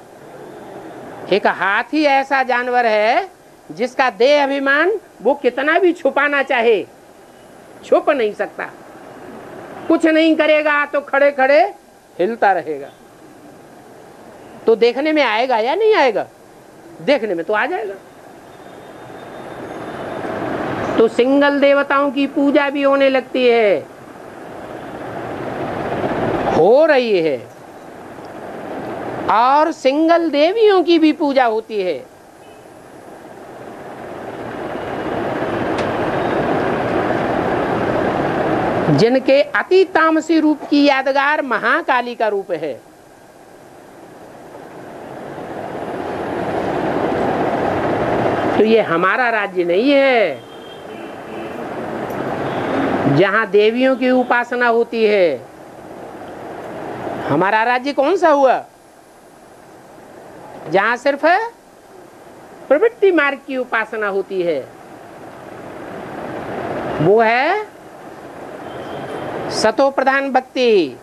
एक हाथी ऐसा जानवर है जिसका देह अभिमान वो कितना भी छुपाना चाहे छुप नहीं सकता। कुछ नहीं करेगा तो खड़े खड़े हिलता रहेगा। तो देखने में आएगा या नहीं आएगा? देखने में तो आ जाएगा। तो सिंगल देवताओं की पूजा भी होने लगती है। हो रही है और सिंगल देवियों की भी पूजा होती है। जिनके अति तामसी रूप की यादगार महाकाली का रूप है। तो ये हमारा राज्य नहीं है जहां देवियों की उपासना होती है। हमारा राज्य कौन सा हुआ? जहां सिर्फ प्रवृत्ति मार्ग की उपासना होती है। वो है सतो प्रधान भक्ति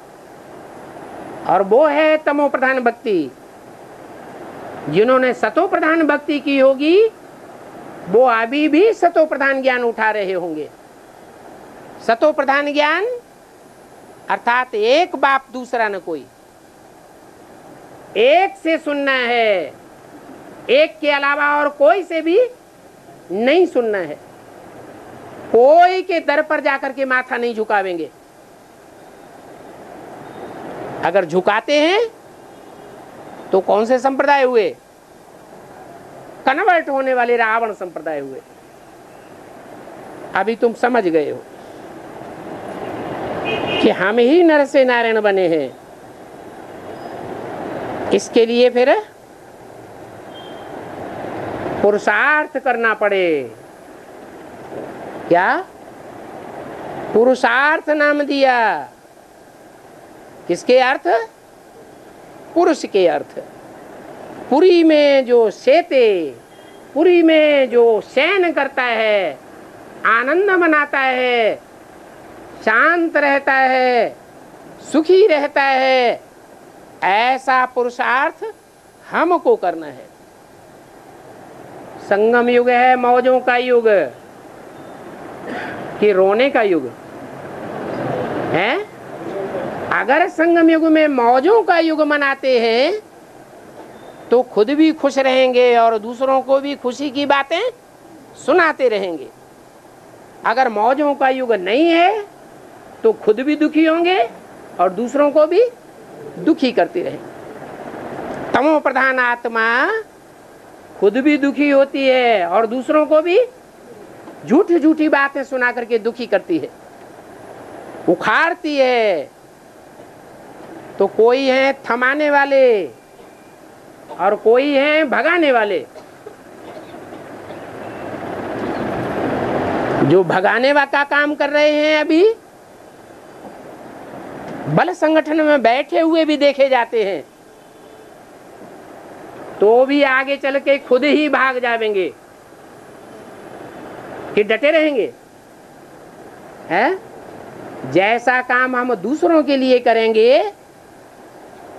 और वो है तमो प्रधान भक्ति। जिन्होंने सतो प्रधान भक्ति की होगी वो अभी भी सतो प्रधान ज्ञान उठा रहे होंगे। सतो प्रधान ज्ञान अर्थात एक बाप दूसरा न कोई, एक से सुनना है, एक के अलावा और कोई से भी नहीं सुनना है। कोई के दर पर जाकर के माथा नहीं झुकावेंगे। अगर झुकाते हैं तो कौन से संप्रदाय हुए? कन्वर्ट होने वाले रावण संप्रदाय हुए। अभी तुम समझ गए हो कि हम ही नर से नारायण बने हैं। इसके लिए फिर पुरुषार्थ करना पड़े। क्या? पुरुषार्थ नाम दिया। किसके अर्थ? पुरुष के अर्थ। पुरी में जो सेते, पुरी में जो शयन करता है, आनंद मनाता है, शांत रहता है, सुखी रहता है, ऐसा पुरुषार्थ हमको करना है। संगम युग है मौजों का युग कि रोने का युग है? अगर संगम युग में मौजों का युग मनाते हैं तो खुद भी खुश रहेंगे और दूसरों को भी खुशी की बातें सुनाते रहेंगे। अगर मौजों का युग नहीं है तो खुद भी दुखी होंगे और दूसरों को भी दुखी करते रहेंगे। तमो प्रधान आत्मा खुद भी दुखी होती है और दूसरों को भी झूठी झूठी बातें सुना करके दुखी करती है, उखाड़ती है। तो कोई है थमाने वाले और कोई है भगाने वाले। जो भगाने का काम कर रहे हैं अभी बल संगठन में बैठे हुए भी देखे जाते हैं, तो भी आगे चल के खुद ही भाग जाएंगे कि डटे रहेंगे। है? जैसा काम हम दूसरों के लिए करेंगे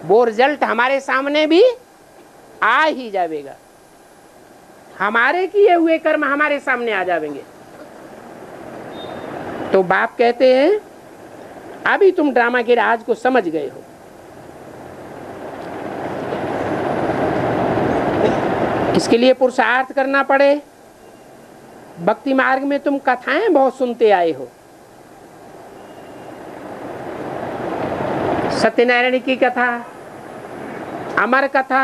वो रिजल्ट हमारे सामने भी आ ही जाएगा। हमारे किए हुए कर्म हमारे सामने आ जाएंगे। तो बाप कहते हैं अभी तुम ड्रामा के राज को समझ गए हो। इसके लिए पुरुषार्थ करना पड़े। भक्ति मार्ग में तुम कथाएं बहुत सुनते आए हो। सत्यनारायण की कथा, अमर कथा,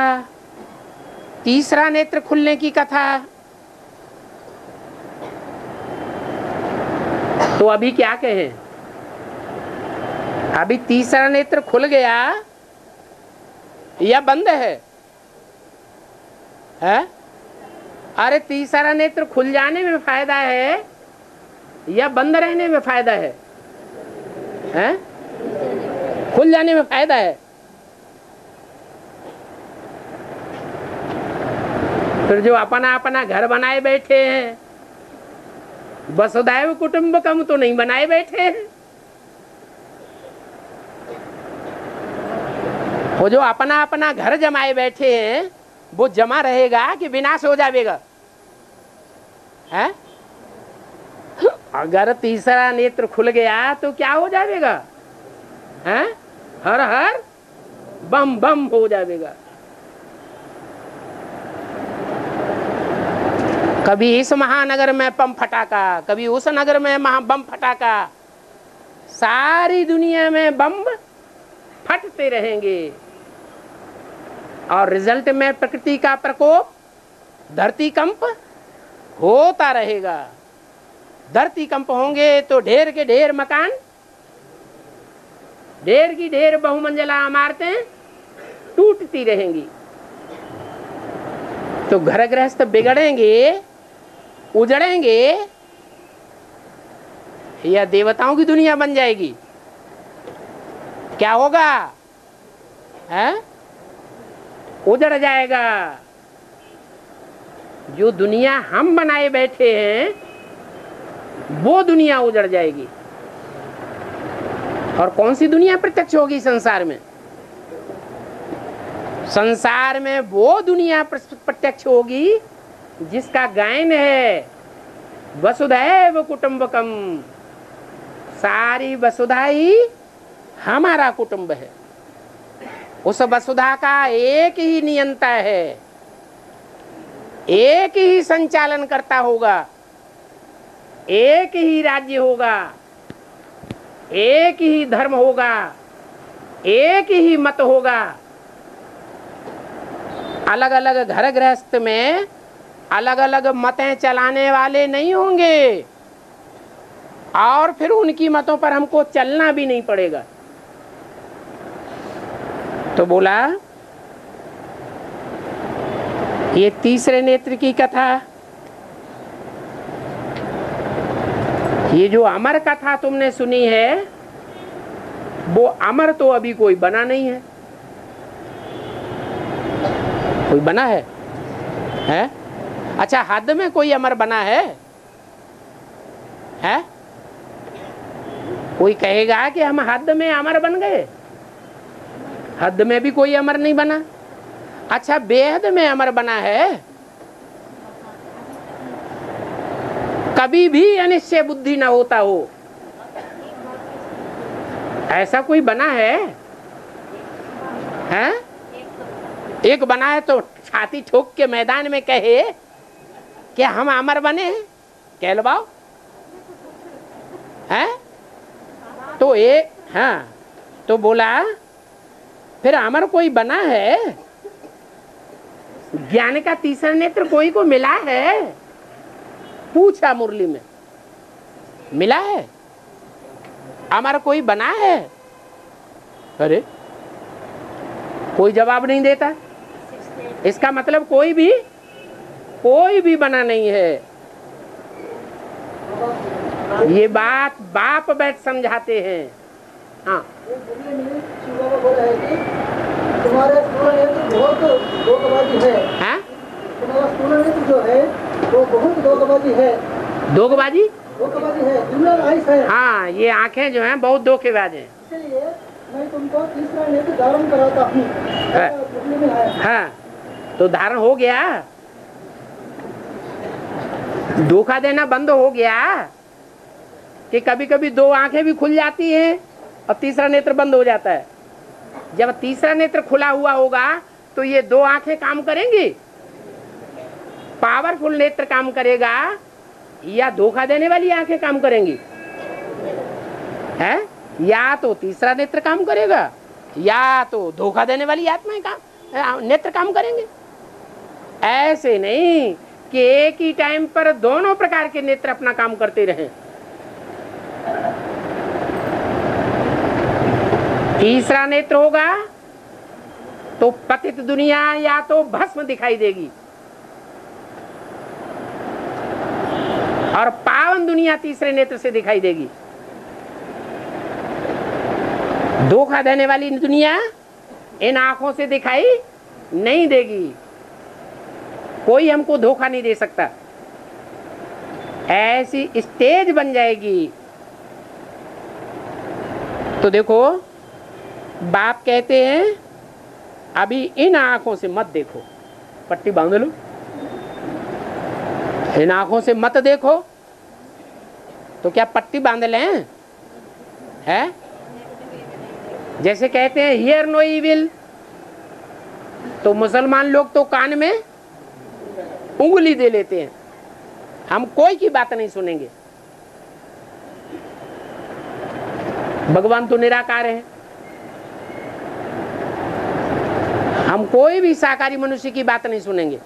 तीसरा नेत्र खुलने की कथा। तो अभी क्या कहें? अभी तीसरा नेत्र खुल गया या बंद है? अरे तीसरा नेत्र खुल जाने में फायदा है या बंद रहने में फायदा है? खुल जाने में फायदा है। फिर जो अपना अपना घर बनाए बैठे हैं, वसुधैव कुटुंबकम तो नहीं बनाए बैठे हैं। वो जो अपना अपना घर जमाए बैठे हैं वो जमा रहेगा कि विनाश हो जाएगा? है? अगर तीसरा नेत्र खुल गया तो क्या हो जाएगा? है? हर हर बम बम हो जाएगा। कभी इस महानगर में बम फटाका, कभी उस नगर में बम फटाका, सारी दुनिया में बम फटते रहेंगे और रिजल्ट में प्रकृति का प्रकोप, धरती कंप होता रहेगा। धरती कंप होंगे तो ढेर के ढेर मकान, ढेर की ढेर बहुमंजिला इमारतें टूटती रहेंगी। तो घर गृहस्थ बिगड़ेंगे, उजड़ेंगे, या देवताओं की दुनिया बन जाएगी। क्या होगा? है उजड़ जाएगा। जो दुनिया हम बनाए बैठे हैं वो दुनिया उजड़ जाएगी। और कौन सी दुनिया प्रत्यक्ष होगी संसार में? संसार में वो दुनिया प्रत्यक्ष होगी जिसका गायन है वसुधैव कुटुंबकम। सारी वसुधा ही हमारा कुटुंब है। उस वसुधा का एक ही नियंता है, एक ही संचालन करता होगा, एक ही राज्य होगा, एक ही धर्म होगा, एक ही मत होगा। अलग अलग घर गृहस्थ में अलग अलग मतें चलाने वाले नहीं होंगे और फिर उनकी मतों पर हमको चलना भी नहीं पड़ेगा। तो बोला ये तीसरे नेत्र की कथा, ये जो अमर कथा तुमने सुनी है वो अमर तो अभी कोई बना नहीं है। कोई बना है? हैं? अच्छा, हद में कोई अमर बना है? हैं? कोई कहेगा कि हम हद में अमर बन गए? हद में भी कोई अमर नहीं बना। अच्छा, बेहद में अमर बना है? कभी भी अनिश्चय बुद्धि ना होता हो, ऐसा कोई बना है? हैं? एक बना है तो छाती ठोक के मैदान में कहे कि हम अमर बने हैं, कहलवाओ। हैं? तो एक, हाँ, तो बोला फिर अमर कोई बना है? ज्ञान का तीसरा नेत्र कोई को मिला है? पूछा मुरली में, मिला है? अमर कोई बना है? अरे कोई जवाब नहीं देता। इसका मतलब कोई भी बना नहीं है। ये बात बाप बैठ समझाते हैं। हाँ, तुम्हारे बहुत दोगबाजी है। हाँ? तुम्हारा स्थूल जो है वो बहुत दोगबाजी है। दोगबाजी? दोगबाजी है, दुनिया आइस है। हाँ, ये आंखें जो हैं बहुत धोखेबाज हैं। इसलिए मैं तुमको तीसरा नेत्र धारण कराता हूँ। हाँ, तो धारण हो गया, धोखा देना बंद हो गया कि कभी कभी दो आंखें भी खुल जाती हैं और तीसरा नेत्र बंद हो जाता है। जब तीसरा नेत्र खुला हुआ होगा तो ये दो आंखें काम करेंगी? पावरफुल नेत्र काम करेगा या धोखा देने वाली आंखें काम करेंगी? है? या तो तीसरा नेत्र काम करेगा या तो धोखा देने वाली आत्माएं नेत्र काम करेंगे। ऐसे नहीं कि एक ही टाइम पर दोनों प्रकार के नेत्र अपना काम करते रहें। तीसरा नेत्र होगा तो पतित दुनिया या तो भस्म दिखाई देगी और पावन दुनिया तीसरे नेत्र से दिखाई देगी। धोखा देने वाली दुनिया इन आंखों से दिखाई नहीं देगी। कोई हमको धोखा नहीं दे सकता। ऐसी स्टेज बन जाएगी। तो देखो, बाप कहते हैं अभी इन आंखों से मत देखो, पट्टी बांध लो, इन आंखों से मत देखो। तो क्या पट्टी बांध लें? है? जैसे कहते हैं हियर नो इविल, तो मुसलमान लोग तो कान में उंगली दे लेते हैं, हम कोई की बात नहीं सुनेंगे। भगवान तो निराकार है, हम कोई भी शाकाहारी मनुष्य की बात नहीं सुनेंगे।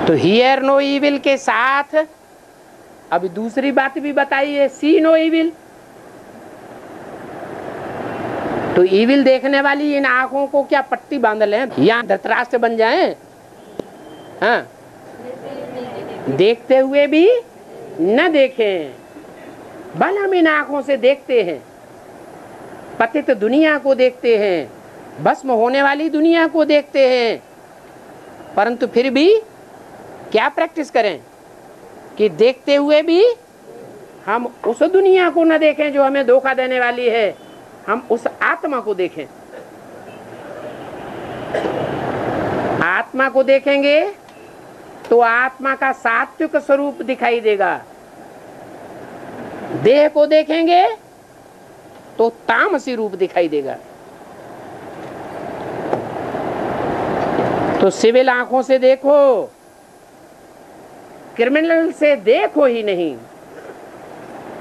तो हियर नो इविल के साथ अभी दूसरी बात भी बताइए, सी नो इविल। तो इविल देखने वाली इन आंखों को क्या पट्टी बांध लें, यहाँ धृतराष्ट्र बन जाएं? हाँ, देखते हुए भी न देखें। भल हम इन आंखों से देखते हैं, पतित दुनिया को देखते हैं, भस्म होने वाली दुनिया को देखते हैं, परंतु फिर भी क्या प्रैक्टिस करें कि देखते हुए भी हम उस दुनिया को न देखें जो हमें धोखा देने वाली है, हम उस आत्मा को देखें। आत्मा को देखेंगे तो आत्मा का सात्विक स्वरूप दिखाई देगा, देह को देखेंगे तो तामसी रूप दिखाई देगा। तो सिविल आंखों से देखो, क्रिमिनल से देखो ही नहीं।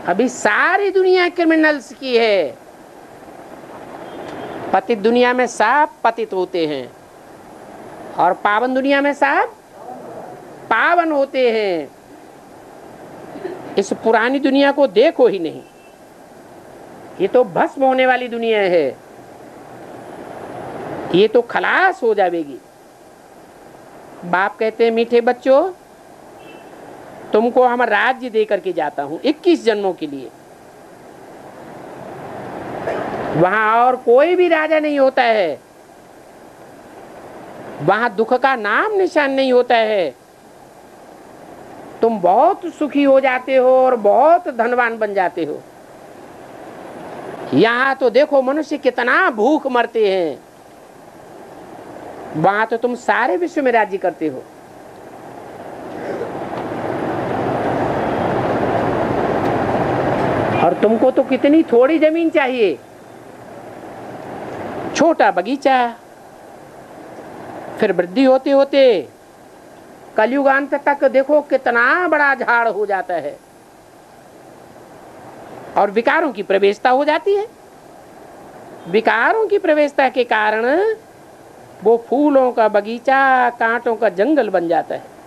अभी सारी दुनिया क्रिमिनल्स की है। पतित दुनिया में सब पतित होते हैं और पावन दुनिया में सब पावन होते हैं। इस पुरानी दुनिया को देखो ही नहीं, ये तो भस्म होने वाली दुनिया है, ये तो खलास हो जाएगी। बाप कहते हैं मीठे बच्चों, तुमको हम राज्य दे करके जाता हूं 21 जन्मों के लिए। वहां और कोई भी राजा नहीं होता है, वहां दुख का नाम निशान नहीं होता है। तुम बहुत सुखी हो जाते हो और बहुत धनवान बन जाते हो। यहाँ तो देखो मनुष्य कितना भूख मरते हैं, वहां तो तुम सारे विश्व में राज्य करते हो। और तुमको तो कितनी थोड़ी जमीन चाहिए, छोटा बगीचा, फिर वृद्धि होते होते कलयुगांत तक देखो कितना बड़ा झाड़ हो जाता है और विकारों की प्रवेशता हो जाती है। विकारों की प्रवेशता के कारण वो फूलों का बगीचा कांटों का जंगल बन जाता है।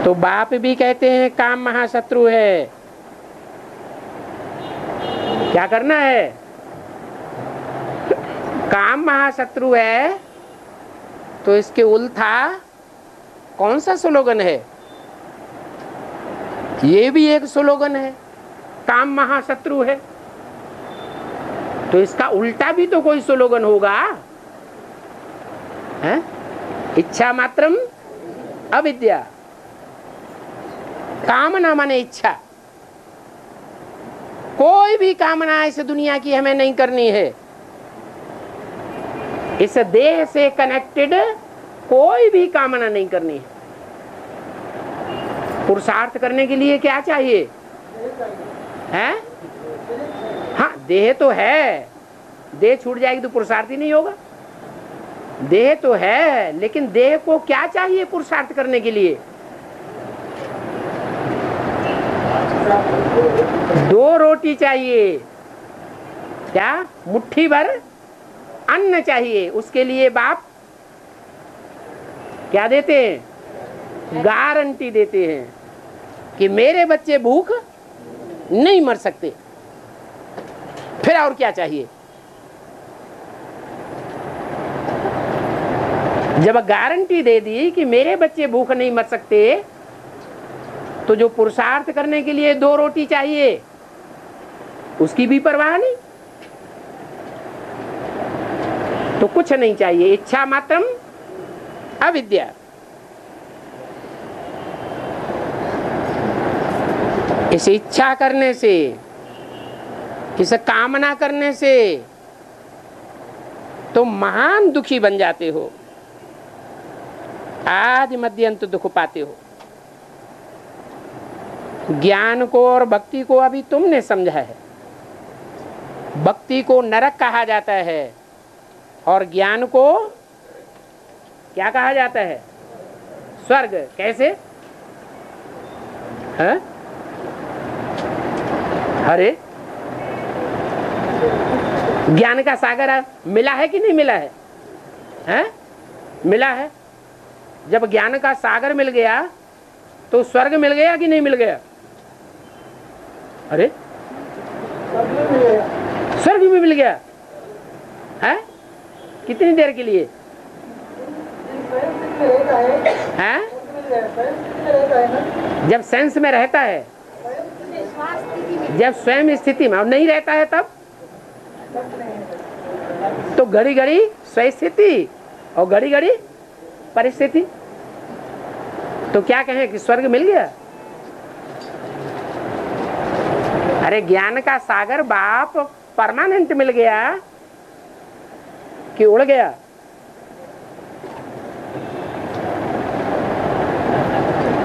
तो बाप भी कहते हैं काम महाशत्रु है। क्या करना है? काम महाशत्रु है। तो इसके उल्टा कौन सा स्लोगन है? ये भी एक स्लोगन है, काम महाशत्रु है। तो इसका उल्टा भी तो कोई स्लोगन होगा, है? इच्छा मात्रम अविद्या। कामना माने इच्छा। कोई भी कामना इस दुनिया की हमें नहीं करनी है। इस देह से कनेक्टेड कोई भी कामना नहीं करनी है। पुरुषार्थ करने के लिए क्या चाहिए? है? हाँ, देह तो है। देह छूट जाएगी तो पुरुषार्थ ही नहीं होगा। देह तो है, लेकिन देह को क्या चाहिए पुरुषार्थ करने के लिए? 2 रोटी चाहिए। क्या? मुट्ठी भर अन्न चाहिए। उसके लिए बाप क्या देते हैं? गारंटी देते हैं कि मेरे बच्चे भूख नहीं मर सकते। फिर और क्या चाहिए? जब गारंटी दे दी कि मेरे बच्चे भूख नहीं मर सकते, तो जो पुरुषार्थ करने के लिए 2 रोटी चाहिए उसकी भी परवाह नहीं। तो कुछ नहीं चाहिए। इच्छा मात्रम अविद्या। इस इच्छा करने से, इस कामना करने से तुम महान दुखी बन जाते हो, आदि मध्य अंत दुख पाते हो। ज्ञान को और भक्ति को अभी तुमने समझा है। भक्ति को नरक कहा जाता है और ज्ञान को क्या कहा जाता है? स्वर्ग। कैसे? है? अरे ज्ञान का सागर मिला है कि नहीं मिला है? हैं? मिला है। जब ज्ञान का सागर मिल गया तो स्वर्ग मिल गया कि नहीं मिल गया? अरे स्वर्ग भी मिल गया है। कितनी देर के लिए? हैं? जब सेंस में रहता है, जब स्वयं स्थिति में और नहीं रहता है तब तो घड़ी घड़ी स्वस्थिति और घड़ी घड़ी परिस्थिति। तो क्या कहें कि स्वर्ग मिल गया? अरे ज्ञान का सागर बाप परमानेंट मिल गया कि उड़ गया?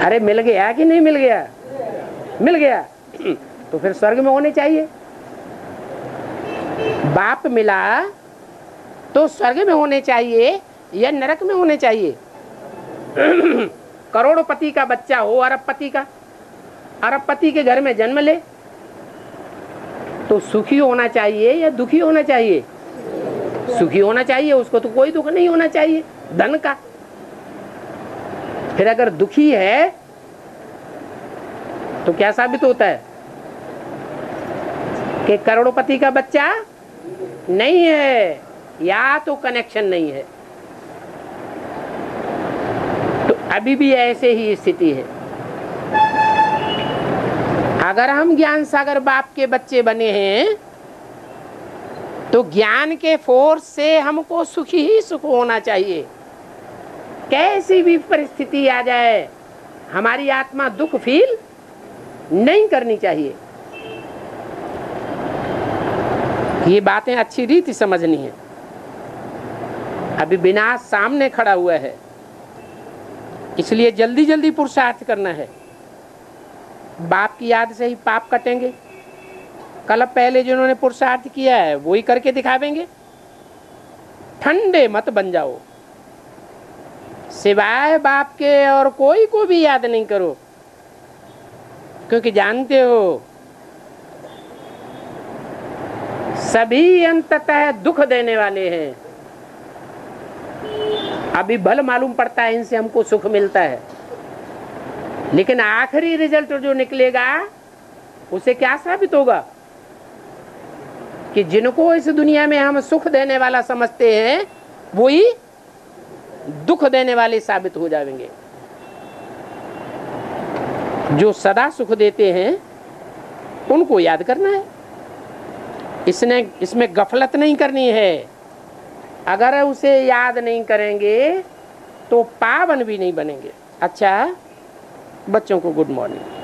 अरे मिल गया कि नहीं मिल गया? मिल गया। तो फिर स्वर्ग में होने चाहिए। बाप मिला तो स्वर्ग में होने चाहिए या नरक में होने चाहिए? करोड़पति का बच्चा हो, अरबपति का, अरबपति के घर में जन्म ले तो सुखी होना चाहिए या दुखी होना चाहिए? सुखी होना चाहिए। उसको तो कोई दुख नहीं होना चाहिए धन का। फिर अगर दुखी है तो क्या साबित होता है कि करोड़पति का बच्चा नहीं है, या तो कनेक्शन नहीं है। तो अभी भी ऐसे ही स्थिति है। अगर हम ज्ञान सागर बाप के बच्चे बने हैं तो ज्ञान के फोर्स से हमको सुखी ही सुख होना चाहिए। कैसी भी परिस्थिति आ जाए हमारी आत्मा दुख फील नहीं करनी चाहिए। ये बातें अच्छी रीति समझनी है। अभी विनाश सामने खड़ा हुआ है, इसलिए जल्दी जल्दी पुरुषार्थ करना है। बाप की याद से ही पाप कटेंगे। कल पहले जिन्होंने पुरुषार्थ किया है वही करके दिखावेंगे। ठंडे मत बन जाओ, सिवाय बाप के और कोई को भी याद नहीं करो, क्योंकि जानते हो सभी अंततः दुख देने वाले हैं। अभी भल मालूम पड़ता है इनसे हमको सुख मिलता है, लेकिन आखिरी रिजल्ट जो निकलेगा उसे क्या साबित होगा कि जिनको इस दुनिया में हम सुख देने वाला समझते हैं वही दुख देने वाले साबित हो जाएंगे। जो सदा सुख देते हैं उनको याद करना है। इसमें गफलत नहीं करनी है। अगर उसे याद नहीं करेंगे तो पावन भी नहीं बनेंगे। अच्छा, बच्चों को गुड मॉर्निंग।